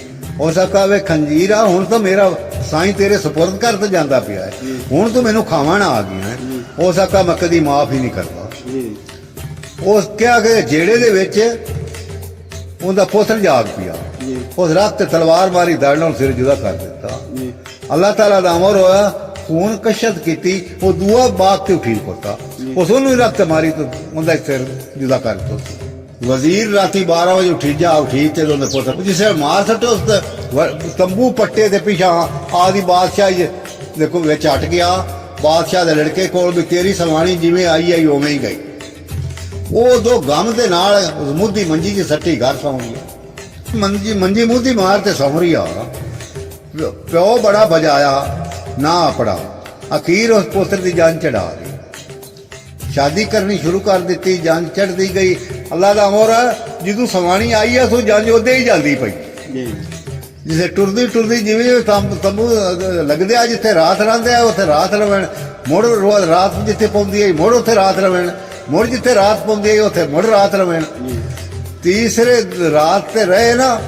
[SPEAKER 1] ਹੋ ਸਕਾ ਵੇ ਖੰਜੀਰਾ ਹੁਣ ਤਾਂ ਮੇਰਾ ਸਾਈਂ ਤੇਰੇ ਸਪੁਰਦ ਕਰ ਤੇ ਜਾਂਦਾ ਪਿਆ ਹੈ ਹੁਣ ਤੂੰ ਮੈਨੂੰ ਖਾਵਣ ਆ ਗਿਆ ਹੈ ਹੋ ਸਕਾ ਮੈਂ ਕਦੀ ਮਾਫ ਹੀ ਨਹੀਂ ਕਰਦਾ
[SPEAKER 2] ਜੀ
[SPEAKER 1] ਉਸ ਕਿਹਾ ਕਿ ਜਿਹੜੇ ਦੇ ਵਿੱਚ ਉਹਦਾ ਪੁੱਤਰ ਜਾਗ ਪਿਆ
[SPEAKER 2] ਜੀ
[SPEAKER 1] ਉਸ ਰਾਤ ਤੇ ਤਲਵਾਰ ਮਾਰੀ ਦੜ ਨਾਲ ਸਿਰ ਜੁਦਾ ਕਰ ਦਿੱਤਾ
[SPEAKER 2] ਜੀ
[SPEAKER 1] ਅੱਲਾਹ ਤਾਲਾ ਦਾ ਅਮਰ ਹੋਇਆ ਖੂਨ ਕਸ਼ਤ ਕੀਤੀ ਉਹ ਦੂਆ ਬਾਗ ਤੇ ਉਠੀ ਪਤਾ ਉਸ ਨੂੰ ਹੀ ਰੱਤ ਮਾਰੀ ਤਾਂ ਉਹਦਾ ਸਿਰ ਜੁਦਾ ਕਰ ਦਿੱਤਾ ਵਜ਼ੀਰ ਰਾਤੀ 12 ਵਜੇ ਉਠੀ ਤੇ ਉਹਨੇ ਪੁੱਤਰ ਜਿਸੇ ਮਾਰ ਸਟੇ ਉਸ ਤੰਬੂ ਪੱਟੇ ਦੇ ਪਿਛਾ ਆਦੀ ਬਾਦਸ਼ਾਹ ਦੇਖੋ ਵਿੱਚ ਹਟ ਗਿਆ ਬਾਦਸ਼ਾਹ ਦੇ ਲੜਕੇ ਕੋਲ ਵੀ ਤੇਰੀ ਸਲਵਾਣੀ ਜਿਵੇਂ ਆਈ ਉਵੇਂ ਹੀ ਗਈ ਉਹ ਦੋ ਗਮ ਦੇ ਨਾਲ ਮੁੱਦੀ ਮੰਜੀ ਦੀ ਸੱਟੀ ਘਰ ਸੌਂ ਗਈ ਮੰਜੀ ਮੁੱਦੀ ਮਾਰ ਤੇ ਸੌਂ ਰਹੀ ਆ ਪਿਓ ਬੜਾ ਬਜਾਇਆ ਨਾ ਆਪੜਾ ਅਖੀਰ ਉਸ ਪੁੱਤਰ ਦੀ ਜਾਨ ਚੜਾ ਗਈ ਸ਼ਾਦੀ ਕਰਨੀ ਸ਼ੁਰੂ ਕਰ ਦਿੱਤੀ ਜਾਨ ਚੜਦੀ ਗਈ ਅੱਲਾਹ ਦਾ ਅਮਰ ਜਦੋਂ ਸਵਾਣੀ ਆਈ ਆ ਸੋ ਜਾਨ ਉਹਦੇ ਹੀ ਜਾਂਦੀ ਪਈ
[SPEAKER 2] ਜੀ
[SPEAKER 1] ਜਿਸੇ ਟੁਰਦੀ ਜਿਵੇਂ ਤੰਬੂ ਲੱਗਦੇ ਆ ਜਿੱਥੇ ਰਾਤ ਰਹਿੰਦੇ ਆ ਉੱਥੇ ਰਾਤ ਰਵਣ ਮੁੜ ਰੋਜ਼ ਰਾਤ ਜਿੱਥੇ ਪਉਂਦੀ ਹੈ ਮੁੜ ਉੱਥੇ ਰਾਤ ਰਵਣ ਮੁੜ ਜਿੱਥੇ ਰਾਤ ਪਉਂਦੀ ਹੈ ਉੱਥੇ ਮੁੜ ਰਾਤ ਰਵਣ ਤੀਸਰੇ ਰਾਤ ਤੇ ਰਹੇ ਨਾ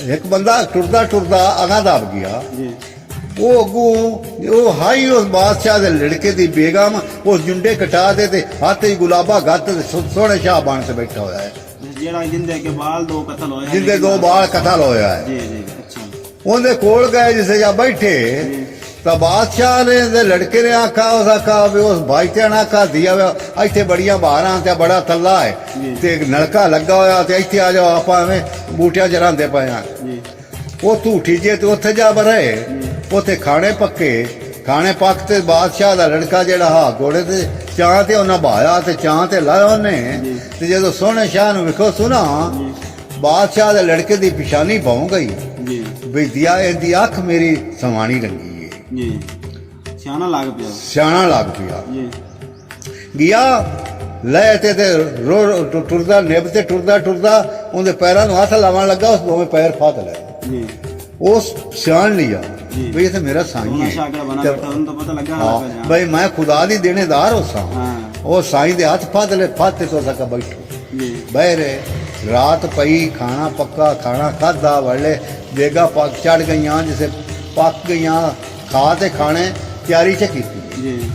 [SPEAKER 1] ਇੱਕ ਬੰਦਾ ਟੁਰਦਾ ਅਗਾ ਦਬ ਗਿਆ
[SPEAKER 2] ਜੀ
[SPEAKER 1] ਉਹ ਅੱਗੋਂ ਉਹ ਹਾਈ ਉਸ ਬਾਦਸ਼ਾਹ ਦੇ ਲੜਕੇ ਦੀ ਬੇਗਮ ਉਸ ਜੁੰਡੇ ਕਟਾ ਦੇ ਤੇ ਹੱਥ ਹੀ ਗੁਲਾਬਾ ਗੱਤ ਸੋਹਣੇ ਸ਼ਾਹ ਬਣ ਕੇ ਬੈਠਾ ਹੋਇਆ ਹੈ
[SPEAKER 2] ਜਿਹੜਾ ਜਿੰਦੇ ਕੇ ਬਾਲ ਦੋ ਕਤਲ ਹੋਏ
[SPEAKER 1] ਜਿੰਦੇ ਦੋ ਬਾਲ ਕਤਲ ਹੋਇਆ ਹੈ
[SPEAKER 2] ਜੀ ਜੀ ਅੱਛਾ
[SPEAKER 1] ਉਹਦੇ ਕੋਲ ਗਏ ਜਿਸੇ ਜਾ ਬੈਠੇ ਤਾਂ ਬਾਦਸ਼ਾਹ ਨੇ ਦੇ ਲੜਕੇ ਨੇ ਆਖਾ ਉਸ ਆਖਾ ਵੀ ਉਸ ਭਾਈ ਤੇ ਨਾ ਆਖਾ ਦਿਆ ਇੱਥੇ ਬੜੀਆਂ ਬਾਹਰਾਂ ਤੇ ਬੜਾ ਤੱਲਾ ਹੈ ਤੇ ਇੱਕ ਨਲਕਾ ਲੱਗਾ ਹੋਇਆ ਤੇ ਇੱਥੇ ਆ ਜਾਓ ਆਪਾਂ ਐਵੇਂ ਬੂਟਿਆਂ ਚ ਰਹਿੰਦੇ ਪਏ ਆ
[SPEAKER 2] ਜੀ
[SPEAKER 1] ਉਹ ਝੂਠੀ ਜੇ ਤੇ ਉੱਥੇ ਜਾ ਬਰੇ ਉੱਥੇ ਖਾਣੇ ਪੱਕ ਤੇ ਬਾਦਸ਼ਾਹ ਦਾ ਲੜਕਾ ਜਿਹੜਾ ਹਾ ਘੋੜੇ ਤੇ ਚਾਂ ਤੇ ਉਹਨਾਂ ਭਾਇਆ ਤੇ ਚਾਂ ਤੇ ਲਾਇਆ ਉਹਨੇ ਤੇ ਜਦੋਂ ਸੋਹਣੇ ਸ਼ਾਹ ਨੂੰ ਵੇਖੋ ਸੁਣਾ ਬਾਦਸ਼ਾਹ ਦੇ ਲੜਕੇ ਦੀ ਪਛਾਣੀ ਪਾਉ ਗਈ
[SPEAKER 2] ਜੀ
[SPEAKER 1] ਵੀ ਦਿਆ ਇਹਦੀ ਅੱਖ ਮੇਰੀ ਸਵਾਣੀ ਰੰਗੀ ਏ
[SPEAKER 2] ਜੀ ਸਿਆਣਾ ਲੱਗ ਪਿਆ
[SPEAKER 1] ਸਿਆਣਾ ਲੱਗ ਪਿਆ
[SPEAKER 2] ਜੀ
[SPEAKER 1] ਗਿਆ ਲੈ ਤੇ ਟੁਰਦਾ ਨਿਭ ਤੇ ਟੁਰਦਾ ਉਹਦੇ ਪੈਰਾਂ ਨੂੰ ਹੱਥ ਲਾਵਣ ਲੱਗਾ ਉਸ ਦੋਵੇਂ ਪੈਰ ਫਾਟ ਲਏ
[SPEAKER 2] ਜੀ
[SPEAKER 1] ਉਸ ਸਿਆਣ ਲਿਆ
[SPEAKER 2] ਜੀ।
[SPEAKER 1] ਵੀ ਇਹ ਤਾਂ ਮੇਰਾ ਸਾਈਂ
[SPEAKER 2] ਉਹਨਾਂ
[SPEAKER 1] ਹੈ
[SPEAKER 2] ਸ਼ਾਗਰ ਬਣਾ
[SPEAKER 1] ਤੇ-
[SPEAKER 2] ਬੈਠਾ ਉਹਨੂੰ ਤਾਂ ਪਤਾ ਲੱਗਾ
[SPEAKER 1] ਹਾਂ,
[SPEAKER 2] ਹੋਣਾ
[SPEAKER 1] ਬਈ ਮੈਂ ਖੁਦਾ ਦੀ ਦੇਣੇਦਾਰ ਹੋ ਸਾਂ
[SPEAKER 2] ਹਾਂ
[SPEAKER 1] ਉਹ ਸਾਈਂ ਦੇ ਹੱਥ ਫਾਟ ਲੈ ਫਾਤੇ ਤੋਂ ਸਕਾ ਬੈਠੋ
[SPEAKER 2] ਜੀ
[SPEAKER 1] ਬਹਿ ਰਹੇ ਰਾਤ ਪਈ ਖਾਣਾ ਪੱਕਾ ਖਾਣਾ ਖਾਦਾ ਵੜਲੇ ਦੇਗਾ ਪੱਕ ਚੜ ਗਈਆਂ ਜਿਸੇ ਪੱਕ ਗਈਆਂ ਖਾ ਤੇ ਖਾਣੇ ਤਿਆਰੀ ਚ ਕੀਤੀ
[SPEAKER 2] ਜੀ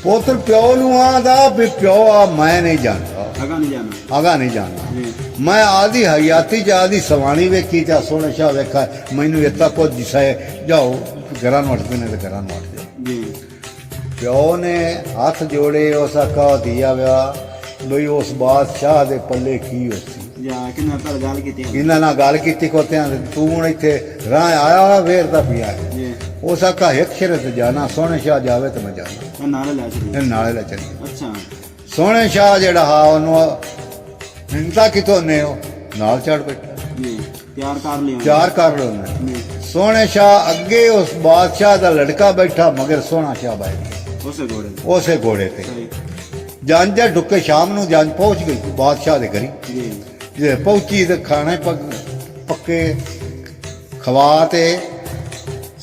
[SPEAKER 1] ਪੁੱਤਰ ਪਿਓ ਨੂੰ ਆਂਦਾ ਵੀ ਪਿਓ ਆ ਮੈਂ ਨਹੀਂ ਜਾਣਦਾ
[SPEAKER 2] ਅਗਾ ਨਹੀਂ ਜਾਣਾ
[SPEAKER 1] ਆਗਾ ਨਹੀਂ ਜਾਣਦਾ
[SPEAKER 2] ਜੀ
[SPEAKER 1] ਮੈਂ ਆਦੀ ਹਯਾਤੀ ਚ ਆਦੀ ਸਵਾਣੀ ਵੇਖੀ ਚਾ ਸੋਹਣਾ ਸ਼ਾਹ ਵੇਖਾ ਮੈਨੂੰ ਇੱਤਾ ਕੁਝ ਦਿਸਾਏ ਜਾਓ ਘਰਾਂ ਨੂੰ ਉੱਠਦੇ ਨੇ ਤੇ ਘਰਾਂ ਨੂੰ ਉੱਠ ਜਾਓ
[SPEAKER 2] ਜੀ
[SPEAKER 1] ਪਿਓ ਨੇ ਹੱਥ ਜੋੜੇ ਉਸ ਆਕਾ ਦਿਆ ਵਿਆ ਬਈ ਉਸ ਬਾਦਸ਼ਾਹ ਦੇ ਪੱਲੇ ਕੀ ਹੋਸੀ
[SPEAKER 2] ਜਾ ਕਿੰਨਾ ਪਰ ਗੱਲ ਕੀਤੀ
[SPEAKER 1] ਇਹਨਾਂ ਨਾਲ ਗੱਲ ਕੀਤੀ ਕੋਤਿਆਂ ਤੂੰ ਹੁਣ ਇੱਥੇ ਰਾਹ ਆਇਆ ਵੇਰ ਦਾ ਪਿਆ ਹੈ
[SPEAKER 2] ਜੀ
[SPEAKER 1] ਉਸ ਆਕਾ ਇੱਕ ਸ਼ਰਤ ਜਾਣਾ ਸੋਹਣੇ ਸ਼ਾਹ ਜਾਵੇ ਤੇ ਮੈਂ ਜਾਣਾ
[SPEAKER 2] ਇਹ ਨਾਲੇ ਲੈ ਚਲੀ
[SPEAKER 1] ਇਹ ਨਾਲੇ ਲੈ ਚੱਲੀ
[SPEAKER 2] ਅੱਛਾ
[SPEAKER 1] ਸੋਹਣੇ ਸ਼ਾਹ ਜਿਹੜਾ ਹਾ ਉਹਨੂੰ ਹਿੰਦਾ ਕਿਤੋਂ ਨੇ ਉਹ ਨਾਲ ਚੜ ਬੈਠਾ
[SPEAKER 2] ਜੀ ਤਿਆਰ ਕਰ ਲਿਆ
[SPEAKER 1] ਚਾਰ ਕਰ ਲਓ ਉਹਨੇ
[SPEAKER 2] ਜੀ
[SPEAKER 1] ਸੋਹਣੇ ਸ਼ਾਹ ਅੱਗੇ ਉਸ ਬਾਦਸ਼ਾਹ ਦਾ ਲੜਕਾ ਬੈਠਾ ਮਗਰ ਸੋਹਣਾ ਸ਼ਾਹ ਬੈਠਾ
[SPEAKER 2] ਉਸੇ ਘੋੜੇ ਤੇ
[SPEAKER 1] ਉਸੇ ਘੋੜੇ ਤੇ
[SPEAKER 2] ਸਹੀ
[SPEAKER 1] ਜੰਜ ਢੁੱਕੇ ਸ਼ਾਮ ਨੂੰ ਜੰਜ ਪਹੁੰਚ ਗਈ ਬਾਦਸ਼ਾਹ ਦੇ ਘਰੀ
[SPEAKER 2] ਜੀ
[SPEAKER 1] ਜੇ ਪਹੁੰਚੀ ਤੇ ਖਾਣੇ ਪੱਕੇ ਖਵਾ ਤੇ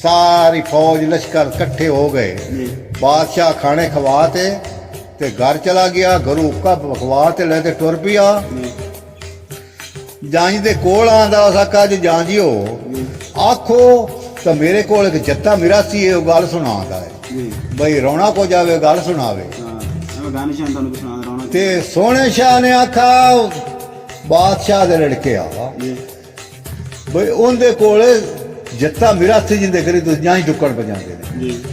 [SPEAKER 1] ਸਾਰੀ ਫੌਜ ਲਸ਼ਕਰ ਇਕੱਠੇ ਹੋ ਗਏ
[SPEAKER 2] ਜੀ
[SPEAKER 1] ਬਾਦਸ਼ਾਹ ਖਾਣੇ ਖਵਾ ਤੇ ਘਰ ਚਲਾ ਗਿਆ ਘਰੋਂ ਕੱਪ ਖਵਾ ਤੇ ਲੈ ਕੇ ਟੁਰ ਪਿਆ
[SPEAKER 2] ਜੀ
[SPEAKER 1] ਜੰਜ ਦੇ ਕੋਲ ਆਂਦਾ ਉਸ ਆਖਾ ਜੀ ਜਾਂਜੀਓ
[SPEAKER 2] ਜੀ
[SPEAKER 1] ਆਖੋ ਤਾਂ ਮੇਰੇ ਕੋਲ ਇੱਕ ਜੱਤਾ ਮਿਰਾਸੀ ਹੈ ਉਹ ਗੱਲ ਸੁਣਾਉਂਦਾ ਹੈ
[SPEAKER 2] ਜੀ
[SPEAKER 1] ਬਈ ਰੌਣਾ ਕੋ ਜਾਵੇ ਗੱਲ ਸੁਣਾਵੇ
[SPEAKER 2] ਹਾਂ ਇਹ ਗਾਣੇ ਸ਼ਾਨ ਤੁਹਾਨੂੰ ਸੁਣਾ ਰਹਾ
[SPEAKER 1] ਤੇ ਸੋਹਣੇ ਸ਼ਾਹ ਨੇ ਆਖਾ ਬਾਦਸ਼ਾਹ ਦੇ ਲੜਕੇ ਆ
[SPEAKER 2] ਜੀ
[SPEAKER 1] ਬਈ ਉਹਦੇ ਕੋਲ ਜੱਤਾ ਮਿਰਾਸੀ ਜਿੰਦੇ ਕਰੀ ਤੁਸੀਂ ਜਾਂ ਹੀ ਟੁੱਕਣ ਪਜਾਂਦੇ ਨੇ
[SPEAKER 2] ਜੀ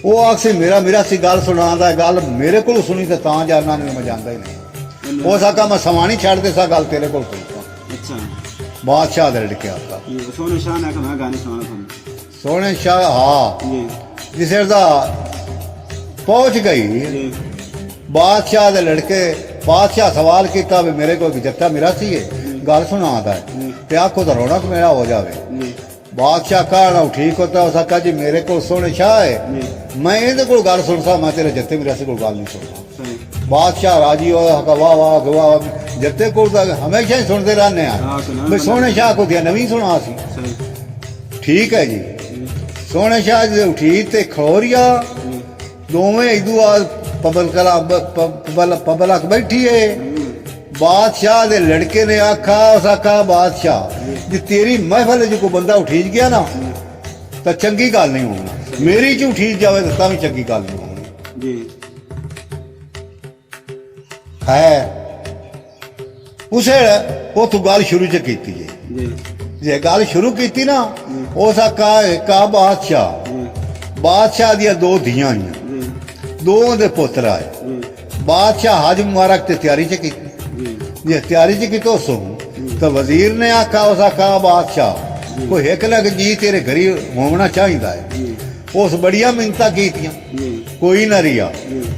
[SPEAKER 1] ਉਹ ਆਖੇ ਮੇਰਾ ਮਿਰਾਸੀ ਗੱਲ ਸੁਣਾਉਂਦਾ ਗੱਲ ਮੇਰੇ ਕੋਲ ਸੁਣੀ ਤਾਂ ਜਾਣਾ ਨਹੀਂ ਮੈਂ ਜਾਂਦਾ ਹੀ ਨਹੀਂ ਉਹ ਸਾਕਾ ਮੈਂ ਸਮਾਣੀ ਛੱਡ ਦੇ ਸਾ ਗੱਲ ਤੇਰੇ ਕੋਲ ਸੁਣਦਾ
[SPEAKER 2] ਅੱਛਾ
[SPEAKER 1] ਬਾਦਸ਼ਾਹ ਦੇ ਲੜਕੇ ਆਖਾ
[SPEAKER 2] ਇਹ ਸੋਨੇ ਸ਼ਾਨ ਆ ਕਿ ਮੈਂ ਗਾਣੇ ਸੁਣਾ ਤੁਹਾਨੂੰ
[SPEAKER 1] ਸੋਹਣੇ ਸ਼ਾਹ ਹਾਂ
[SPEAKER 2] ਜੀ
[SPEAKER 1] ਜਿਸੇ ਦਾ ਪਹੁੰਚ ਗਈ
[SPEAKER 2] ਜੀ
[SPEAKER 1] ਬਾਦਸ਼ਾਹ ਦੇ ਲੜਕੇ ਬਾਦਸ਼ਾਹ ਸਵਾਲ ਕੀਤਾ ਵੀ ਮੇਰੇ ਕੋਲ ਜੱਤਾ ਮਿਰਾਸੀ ਹੈ ਗੱਲ ਸੁਣਾਉਂਦਾ ਹੈ ਤੇ ਆਖੋ ਤਾਂ ਰੌਣਕ ਮੇਰਾ ਹੋ ਜਾਵੇ
[SPEAKER 2] ਜੀ
[SPEAKER 1] ਬਾਦਸ਼ਾਹ ਕਹਣਾ ਠੀਕ ਹੁੰਦਾ ਉਸ ਆਖਾ ਜੀ ਮੇਰੇ ਕੋਲ ਸੋਹਣੇ ਸ਼ਾਹ ਹੈ ਮੈਂ ਇਹਦੇ ਕੋਲ ਗੱਲ ਸੁਣਦਾ ਮੈਂ ਤੇਰੇ ਜੱਤੇ ਮਿਰਾਸੀ ਕੋਲ ਗੱਲ ਨਹੀਂ ਸੁਣਦਾ
[SPEAKER 2] ਸਹੀ
[SPEAKER 1] ਬਾਦਸ਼ਾਹ ਰਾਜੀ ਹੋਇਆ ਹਕਾ ਵਾਹ ਵਾਹ ਵਾਹ ਜੱਤੇ ਕੋਲ ਤਾਂ ਹਮੇਸ਼ਾ ਹੀ ਸੁਣਦੇ ਰਹਿੰਦੇ ਆ ਵੀ ਸੋਹਣੇ ਸ਼ਾਹ ਕੋ ਦਿਆ ਨਵੀਂ ਸੁਣਾ ਸੀ
[SPEAKER 2] ਸਹੀ
[SPEAKER 1] ਠੀਕ ਹੈ ਜੀ ਸੋਹਣੇ ਸ਼ਾਹ ਜੀ ਉਠੀ ਤੇ ਖੋਰੀਆ ਦੋਵੇਂ ਇਦੂ ਆ ਪਬਲਕ ਬੈਠੀ ਏ ਬਾਦਸ਼ਾਹ ਦੇ ਲੜਕੇ ਨੇ ਆਖਾ ਉਸ ਆਖਾ ਬਾਦਸ਼ਾਹ ਜੇ ਤੇਰੀ ਮਹਿਫਲ ਚ ਕੋਈ ਬੰਦਾ ਉਠੀਜ ਗਿਆ ਨਾ ਤਾਂ ਚੰਗੀ ਗੱਲ ਨਹੀਂ ਹੋਣੀ ਮੇਰੀ ਚ ਉਠੀਜ ਜਾਵੇ ਤਾਂ ਵੀ ਚੰਗੀ ਗੱਲ ਨਹੀਂ ਹੋਣੀ
[SPEAKER 2] ਜੀ
[SPEAKER 1] ਹੈ ਉਸੇ ਉਹ ਤੂੰ ਗੱਲ ਸ਼ੁਰੂ ਚ ਕੀਤੀ ਏ
[SPEAKER 2] ਜੀ
[SPEAKER 1] ਜੇ ਗੱਲ ਸ਼ੁਰੂ ਕੀਤੀ ਨਾ ਉਸ ਆਖਾ ਕਾ ਬਾਦਸ਼ਾਹ ਦੀਆਂ ਦੋ ਧੀਆਂ ਆਈਆਂ
[SPEAKER 2] ਜੀ
[SPEAKER 1] ਦੋ ਦੇ ਪੁੱਤਰ ਆਏ
[SPEAKER 2] ਜੀ
[SPEAKER 1] ਬਾਦਸ਼ਾਹ ਹਜ ਮੁਬਾਰਕ ਤੇ ਤਿਆਰੀ ਚ ਕੀਤੀ
[SPEAKER 2] ਜੀ
[SPEAKER 1] ਜੇ ਤਿਆਰੀ ਚ ਕਿਤੋਂ ਸੋ ਤਾਂ ਵਜ਼ੀਰ ਨੇ ਆਖਾ ਉਸ ਆਖਾ ਬਾਦਸ਼ਾਹ ਕੋਈ ਇੱਕ ਲੱਗ ਜੀ ਤੇਰੇ ਘਰੀ ਹੋਣਾ ਚਾਹੀਦਾ ਹੈ
[SPEAKER 2] ਜੀ
[SPEAKER 1] ਉਸ ਬੜੀਆਂ ਮਿੰਨਤਾਂ ਕੀਤੀਆਂ
[SPEAKER 2] ਜੀ
[SPEAKER 1] ਕੋਈ ਨਾ ਰਿਆ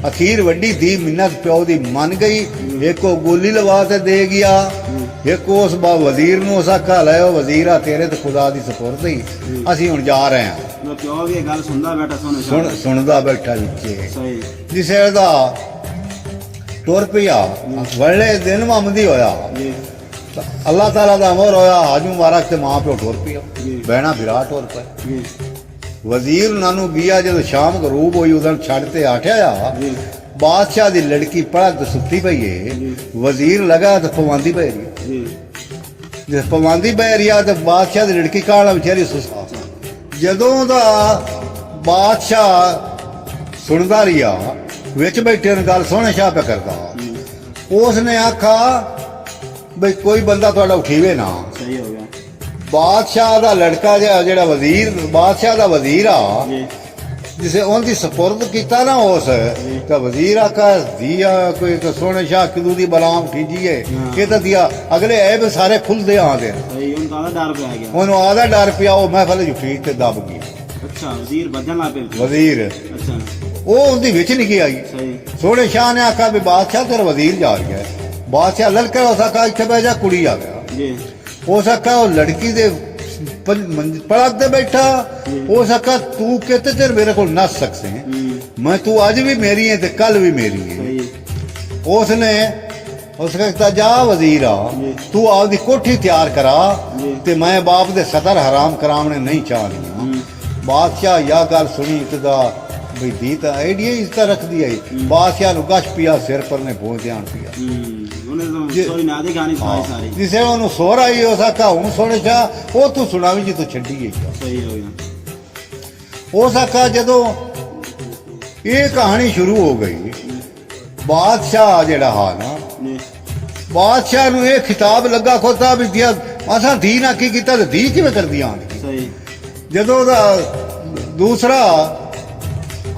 [SPEAKER 1] ਅਖੀਰ ਵੱਡੀ ਧੀ ਮਿੰਨਤ ਪਿਓ ਦੀ ਮੰਨ ਗਈ ਇੱਕ ਉਹ ਗੋਲੀ ਲਵਾ ਤੇ ਦੇ ਗਿਆ ਇੱਕ ਉਸ ਵਜ਼ੀਰ ਨੂੰ ਉਸ ਆਖਾ ਲਿਓ ਵਜ਼ੀਰਾ ਤੇਰੇ ਤੇ ਖੁਦਾ ਦੀ ਸਪੁਰਦ ਹੀ ਅਸੀਂ ਹੁਣ ਜਾ ਰਹੇ ਹਾਂ
[SPEAKER 2] ਮੈਂ ਪਿਓ ਵੀ ਇਹ ਗੱਲ ਸੁਣਦਾ ਬੈਠਾ ਸੋਨੇ ਸ਼ਾਨ
[SPEAKER 1] ਸੁਣਦਾ ਬੈਠਾ ਵਿੱਚ
[SPEAKER 2] ਸਹੀ
[SPEAKER 1] ਜਿਸੇ ਦਾ ਤੁਰ ਪਿਆ ਵੜੇ ਦਿਨ ਮਾਮਦੀ ਹੋਇਆ
[SPEAKER 2] ਜੀ
[SPEAKER 1] ਤਾਂ ਅੱਲਾਹ ਤਾਲਾ ਦਾ ਅਮਰ ਹੋਇਆ ਹਾਜ ਮੁਬਾਰਕ ਤੇ ਮਾਂ ਪਿਓ ਟੁਰ ਪਿਆ
[SPEAKER 2] ਜੀ
[SPEAKER 1] ਬਹਿਣਾ ਵਿਰਾਟ ਟੁਰ ਪਿਆ
[SPEAKER 2] ਜੀ
[SPEAKER 1] ਵਜ਼ੀਰ ਉਹਨਾਂ ਨੂੰ ਗਿਆ ਜਦੋਂ ਸ਼ਾਮ ਗਰੂਬ ਹੋਈ ਉਦੋਂ ਛੱਡ ਤੇ ਆਠਿਆ ਆ
[SPEAKER 2] ਜੀ
[SPEAKER 1] ਬਾਦਸ਼ਾਹ ਦੀ ਲੜਕੀ ਪੜਕ ਸੁੱਤੀ ਪਈ ਏ ਵਜ਼ੀਰ ਲਗਾ ਤੇ ਪਵਾਂਦੀ ਪਈ ਰਹੀ
[SPEAKER 2] ਜੀ
[SPEAKER 1] ਜੇ ਪਵਾਂਦੀ ਪਈ ਰਹੀ ਤੇ ਬਾਦਸ਼ਾਹ ਦੀ ਲੜਕੀ ਕਾਲਾ ਵਿਚਾਰੀ ਸੁਸਾ ਜਦੋਂ ਦਾ ਬਾਦਸ਼ਾਹ ਸੁਣਦਾ ਰਿਹਾ ਵਿੱਚ ਬੈਠੇ ਨੇ ਗੱਲ ਸੋਹਣੇ ਸ਼ਾਹ ਪਿਆ ਕਰਦਾ ਉਸ ਨੇ ਆਖਾ ਬਈ ਕੋਈ ਬੰਦਾ ਤੁਹਾਡਾ ਉਠੀਵੇ ਨਾ
[SPEAKER 2] ਸਹੀ ਹੋ ਗਿਆ
[SPEAKER 1] ਬਾਦਸ਼ਾਹ ਦਾ ਲੜਕਾ ਜਿਹੜਾ ਵਜ਼ੀਰ ਬਾਦਸ਼ਾਹ ਦਾ ਵਜ਼ੀਰ ਆ
[SPEAKER 2] ਜੀ
[SPEAKER 1] ਜਿਸੇ ਉਹਦੀ ਸਪੁਰਦ ਕੀਤਾ ਨਾ ਉਸ ਤਾਂ ਵਜ਼ੀਰ ਆਕਾ ਦਿਆ ਕੋਈ ਤਾਂ ਸੋਹਣੇ ਸ਼ਾਹ ਕਿਦੂ ਦੀ ਬਲਾਮ ਠੀਜੀਏ ਇਹ ਤਾਂ ਦਿਆ ਅਗਲੇ ਐਬ ਸਾਰੇ ਖੁੱਲਦੇ ਆਂਦੇ
[SPEAKER 2] ਸਹੀ ਹੁਣ ਤਾਂ ਡਰ ਪੈ ਗਿਆ
[SPEAKER 1] ਉਹਨੂੰ ਆਦਾ ਡਰ ਪਿਆ ਉਹ ਮਹਿਫਲ ਚ ਠੀਕ ਤੇ ਦਬ ਗਈ
[SPEAKER 2] ਅੱਛਾ ਵਜ਼ੀਰ ਵੱਜਣ ਲੱਗ ਪਿਆ
[SPEAKER 1] ਵਜ਼ੀਰ
[SPEAKER 2] ਅੱਛਾ
[SPEAKER 1] ਉਹ ਉਹਦੀ ਵਿੱਚ ਨਹੀਂ ਗਈ ਆਈ
[SPEAKER 2] ਸਹੀ
[SPEAKER 1] ਸੋਹਣੇ ਸ਼ਾਹ ਨੇ ਆਖਾ ਵੀ ਬਾਦਸ਼ਾਹ ਤੇਰਾ ਵਜ਼ੀਰ ਜਾ ਰਿਹਾ ਹੈ बादशाह लड़का हो सका इतने बह जा कुड़ी आ गया
[SPEAKER 2] जी
[SPEAKER 1] हो सका वो लड़की दे पड़क दे बैठा हो सका तू कहते तेरे मेरे को नस सकते हैं मैं तू आज भी मेरी है ते कल भी मेरी है
[SPEAKER 2] सही
[SPEAKER 1] उसने उसका कहता जा वजीर आ तू आपकी कोठी तैयार करा ते मैं बाप दे सतर हराम करावने नहीं चाहनी बादशाह या गल सुनी इतदा भाई दी तो आइडिया इस तरह रख दिया बादशाह नु गश पिया सिर पर ने बहुत ध्यान पिया
[SPEAKER 2] ਉਹਨੇ ਤਾਂ ਸੋਈ ਨਾ ਦੀ ਗਾਣੀ ਸੁਣਾਈ ਸਾਰੀ
[SPEAKER 1] जिसे ਉਹਨੂੰ ਸੋਰ ਆਈ ਹੋ ਸਕਾ ਹੁਣ ਸੁਣੇ ਚਾ ਉਹ ਤੂੰ ਸੁਣਾਵੀ ਜੀ ਤੂੰ ਛੱਡੀ ਗਈ
[SPEAKER 2] ਸਹੀ ਹੋ ਗਿਆ
[SPEAKER 1] ਹੋ ਸਕਾ ਜਦੋਂ ਇਹ ਕਹਾਣੀ ਸ਼ੁਰੂ ਹੋ ਗਈ ਬਾਦਸ਼ਾਹ ਜਿਹੜਾ ਹਾ ਨਾ
[SPEAKER 2] ਜੀ
[SPEAKER 1] ਬਾਦਸ਼ਾਹ ਨੂੰ ਇਹ ਖਿਤਾਬ ਲੱਗਾ ਖੋਤਾ ਵੀ ਦਿਆ ਅਸਾਂ ਦੀ ਨਾ ਕੀ ਕੀਤਾ ਤੇ ਦੀ ਕਿਵੇਂ ਕਰਦੀ ਆਂਦੀ
[SPEAKER 2] ਸਹੀ
[SPEAKER 1] ਜਦੋਂ ਉਹਦਾ ਦੂਸਰਾ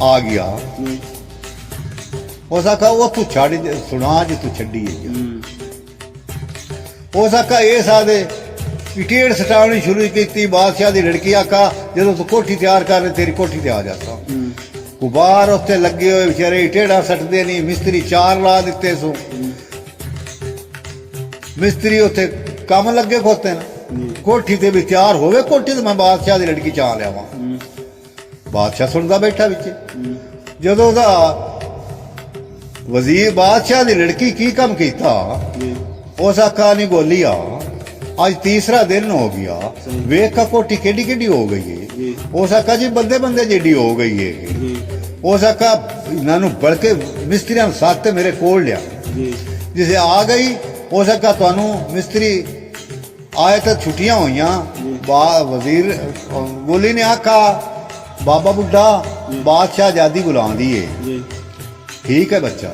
[SPEAKER 1] ਆ ਗਿਆ
[SPEAKER 2] ਜੀ
[SPEAKER 1] ਹੋ ਸਕਾ ਉਹ ਤੂੰ ਛੱਡ ਸੁਣਾ ਜੇ ਤੂੰ ਛੱਡੀ ਹੈ ਹੋ ਸਕਾ ਇਹ ਸਾਦੇ ਟੇੜ ਸਟਾਉਣੀ ਸ਼ੁਰੂ ਕੀਤੀ ਬਾਦਸ਼ਾਹ ਦੀ ਲੜਕੀ ਆਕਾ ਜਦੋਂ ਤੂੰ ਕੋਠੀ ਤਿਆਰ ਕਰ ਤੇਰੀ ਕੋਠੀ ਤੇ ਆ ਜਾਤਾ ਗੁਬਾਰ ਉੱਤੇ ਲੱਗੇ ਹੋਏ ਵਿਚਾਰੇ ਟੇੜਾ ਸੱਟਦੇ ਨਹੀਂ ਮਿਸਤਰੀ ਚਾਰ ਲਾ ਦਿੱਤੇ ਸੋ ਮਿਸਤਰੀ ਉੱਤੇ ਕੰਮ ਲੱਗੇ ਖੋਤੇ ਨਾ ਕੋਠੀ ਤੇ ਵੀ ਤਿਆਰ ਹੋਵੇ ਕੋਠੀ ਤੇ ਮੈਂ ਬਾਦਸ਼ਾਹ ਦੀ ਲੜਕੀ ਚਾਹ ਲਿਆਵਾਂ ਬਾਦਸ਼ਾਹ ਸੁਣਦਾ ਬੈਠਾ ਵਿੱਚ ਜਦੋਂ ਦਾ ਵਜ਼ੀਰ ਬਾਦਸ਼ਾਹ ਦੀ ਲੜਕੀ ਕੀ ਕੰਮ ਕੀਤਾ ਉਸ ਆਖਾ ਨਹੀਂ ਗੋਲੀਆ ਅੱਜ ਤੀਸਰਾ ਦਿਨ ਹੋ ਗਿਆ ਵੇਖ ਕਾ ਕੋਠੀ ਕਿੱਡੀ ਕਿੱਡੀ ਹੋ ਗਈ ਹੈ ਉਸ ਆਖਾ ਜੀ ਬੰਦੇ ਬੰਦੇ ਜਿਹੜੀ ਹੋ ਗਈ ਹੈ ਉਸ ਆਖਾ ਇਹਨਾਂ ਨੂੰ ਬਲਕੇ ਮਿਸਤਰੀਆਂ ਨੂੰ ਸਾਥ ਤੇ ਮੇਰੇ ਕੋਲ ਲਿਆ ਜਿਸੇ ਆ ਗਈ ਉਸ ਆਖਾ ਤੁਹਾਨੂੰ ਮਿਸਤਰੀ ਆਏ ਤਾਂ ਛੁੱਟੀਆਂ ਹੋਈਆਂ ਵਜ਼ੀਰ ਗੋਲੀ ਨੇ ਆਖਾ ਬਾਬਾ ਬੁੱਢਾ ਬਾਦਸ਼ਾਹ ਆਜ਼ਾਦੀ ਬੁਲਾਉਂਦੀ ਏ ठीक है बच्चा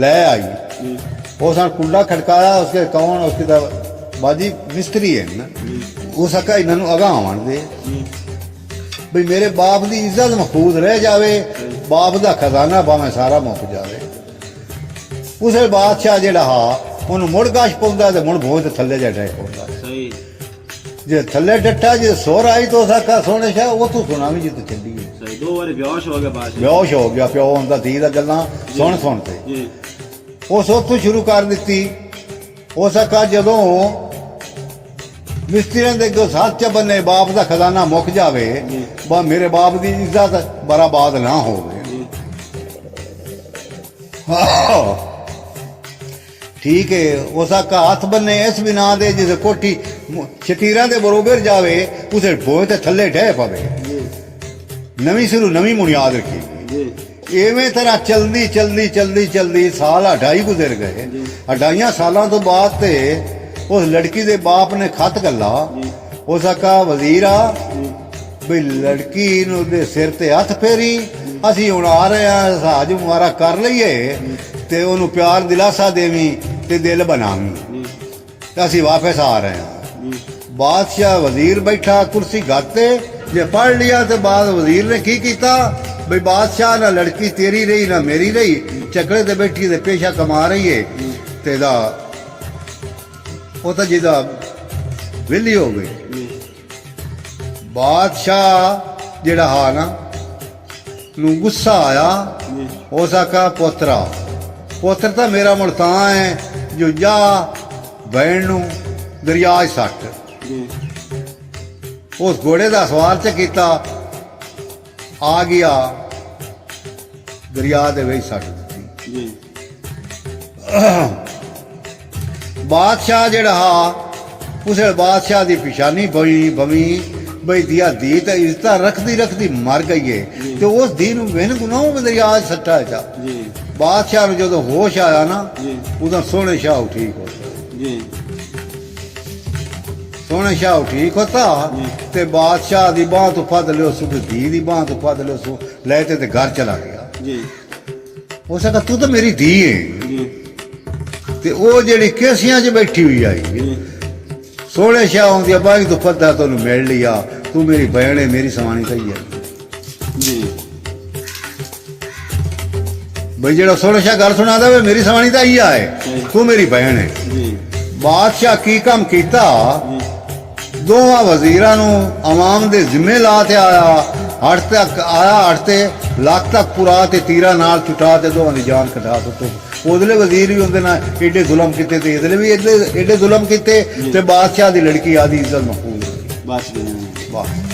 [SPEAKER 1] ले आई वो सन कुंडा खड़काया उसके कौन उसकी बाजी मिस्त्री है ना उस अका इन्होंने अगा आवन दे भाई मेरे बाप की इज्जत महफूज रह जावे बाप का खजाना भावें सारा मुक जावे उस बादशाह जेड़ा हा उन्होंने मुड़ गश पाउंदा ते मुड़ भोज थल्ले जा टैक पाउंदा
[SPEAKER 2] सही
[SPEAKER 1] जे थल्ले डट्टा जे सोर आई तो उस आखा सोने शाह वो तू सुनावी जी तू चली गई
[SPEAKER 2] सही दो बार बेहोश हो गया बादशाह
[SPEAKER 1] बेहोश हो गया प्यो ਹੁੰਦਾ ਧੀ ਦਾ ਗੱਲਾਂ ਸੁਣ ਸੁਣ ਤੇ
[SPEAKER 2] ਜੀ
[SPEAKER 1] ਉਸ ਉੱਥੋਂ ਸ਼ੁਰੂ ਕਰ ਦਿੱਤੀ ਉਸ ਆਖਾ ਜਦੋਂ ਮਿਸਤਰੀਆਂ ਦੇ ਅੱਗੇ ਸੱਚ ਬੰਨੇ ਬਾਪ ਦਾ ਖਜ਼ਾਨਾ ਮੁੱਕ ਜਾਵੇ ਬਾ ਮੇਰੇ ਬਾਪ ਦੀ ਇੱਜ਼ਤ ਬਰਾਬਾਦ ਨਾ ਹੋਵੇ ठीक है उसका हाथ बने इस बिना दे जिसे कोठी शतीरा दे बरोबर जावे उसे बोए ते थल्ले ढह पवे नवी सिरू नवी बुनियाद रखी एवें तरह चलदी चलदी चलदी चलदी साल 2.5 गुजर गए 2.5 सालों तो बाद ते उस लड़की दे बाप ने खत गला उसका वजीरा भी लड़की नु दे सिर ते हथ फेरी असी हुण आ रहे हैं साज मुबारा कर लईए ते ओनू प्यार दिलासा देवी ते दिल बनावी ते असी वापस आ रहे हैं बादशाह वजीर बैठा कुर्सी गाते जे पढ़ लिया तो बाद वजीर ने की किया भाई बादशाह ना लड़की तेरी रही ना मेरी रही चकड़े ते बैठी ते पेशा कमा रही है ते दा वो तो जिदा विली हो गई बादशाह जेड़ा हा ना नू गुस्सा आया हो सका पोतरा पुत्र तो मेरा मुल्ता है जो जा बहन नू दरिया सट उस घोड़े का सवार च किया आ गया दरिया दे विच सट दी बादशाह जेड़ा हा उस बादशाह की पिछानी बवी बई दिया धी तो इज्जत रखती रखती मर गई है तो उस धी बिन गुनाहों में दरिया सट्टा चा बादशाह ने जो होश आया ना उधर सोने शाह ठीक होता सोने शाह ठीक होता ते बादशाह की बांह तो फद लियो सु धी की बांह तो फद लियो सु लेते ते घर चला गया हो सका तू तो मेरी धी है ते वो जेड़ी केसियां च बैठी हुई आई सोने शाह आंदी बाई तो फदा तेन मिल लिया तू मेरी बहन है मेरी सवानी सही है भाई जेड़ा सोने शाह गल सुना दे मेरी सवानी तो इया है तू मेरी बहन है बादशाह की काम किया दोवां वजीरां नूं अवाम दे जिम्मे ला ते आया हट तक आया हट ते लक तक पुरा ते तीरा नाल चुटा ते दोवां दी जान कटा तो ਉਹਦੇ ਵਜ਼ੀਰ ਵੀ ਉਹਦੇ ਨਾਲ ਏਡੇ ਜ਼ੁਲਮ ਕੀਤੇ ਤੇ ਇਹਦੇ ਵੀ ਏਡੇ ਜ਼ੁਲਮ ਕੀਤੇ ਤੇ ਬਾਦਸ਼ਾਹ ਦੀ ਲੜਕੀ ਆਦੀ ਇੱਜ਼ਤ ਮਕਬੂਲ
[SPEAKER 2] ਬਸ
[SPEAKER 1] ਬਸ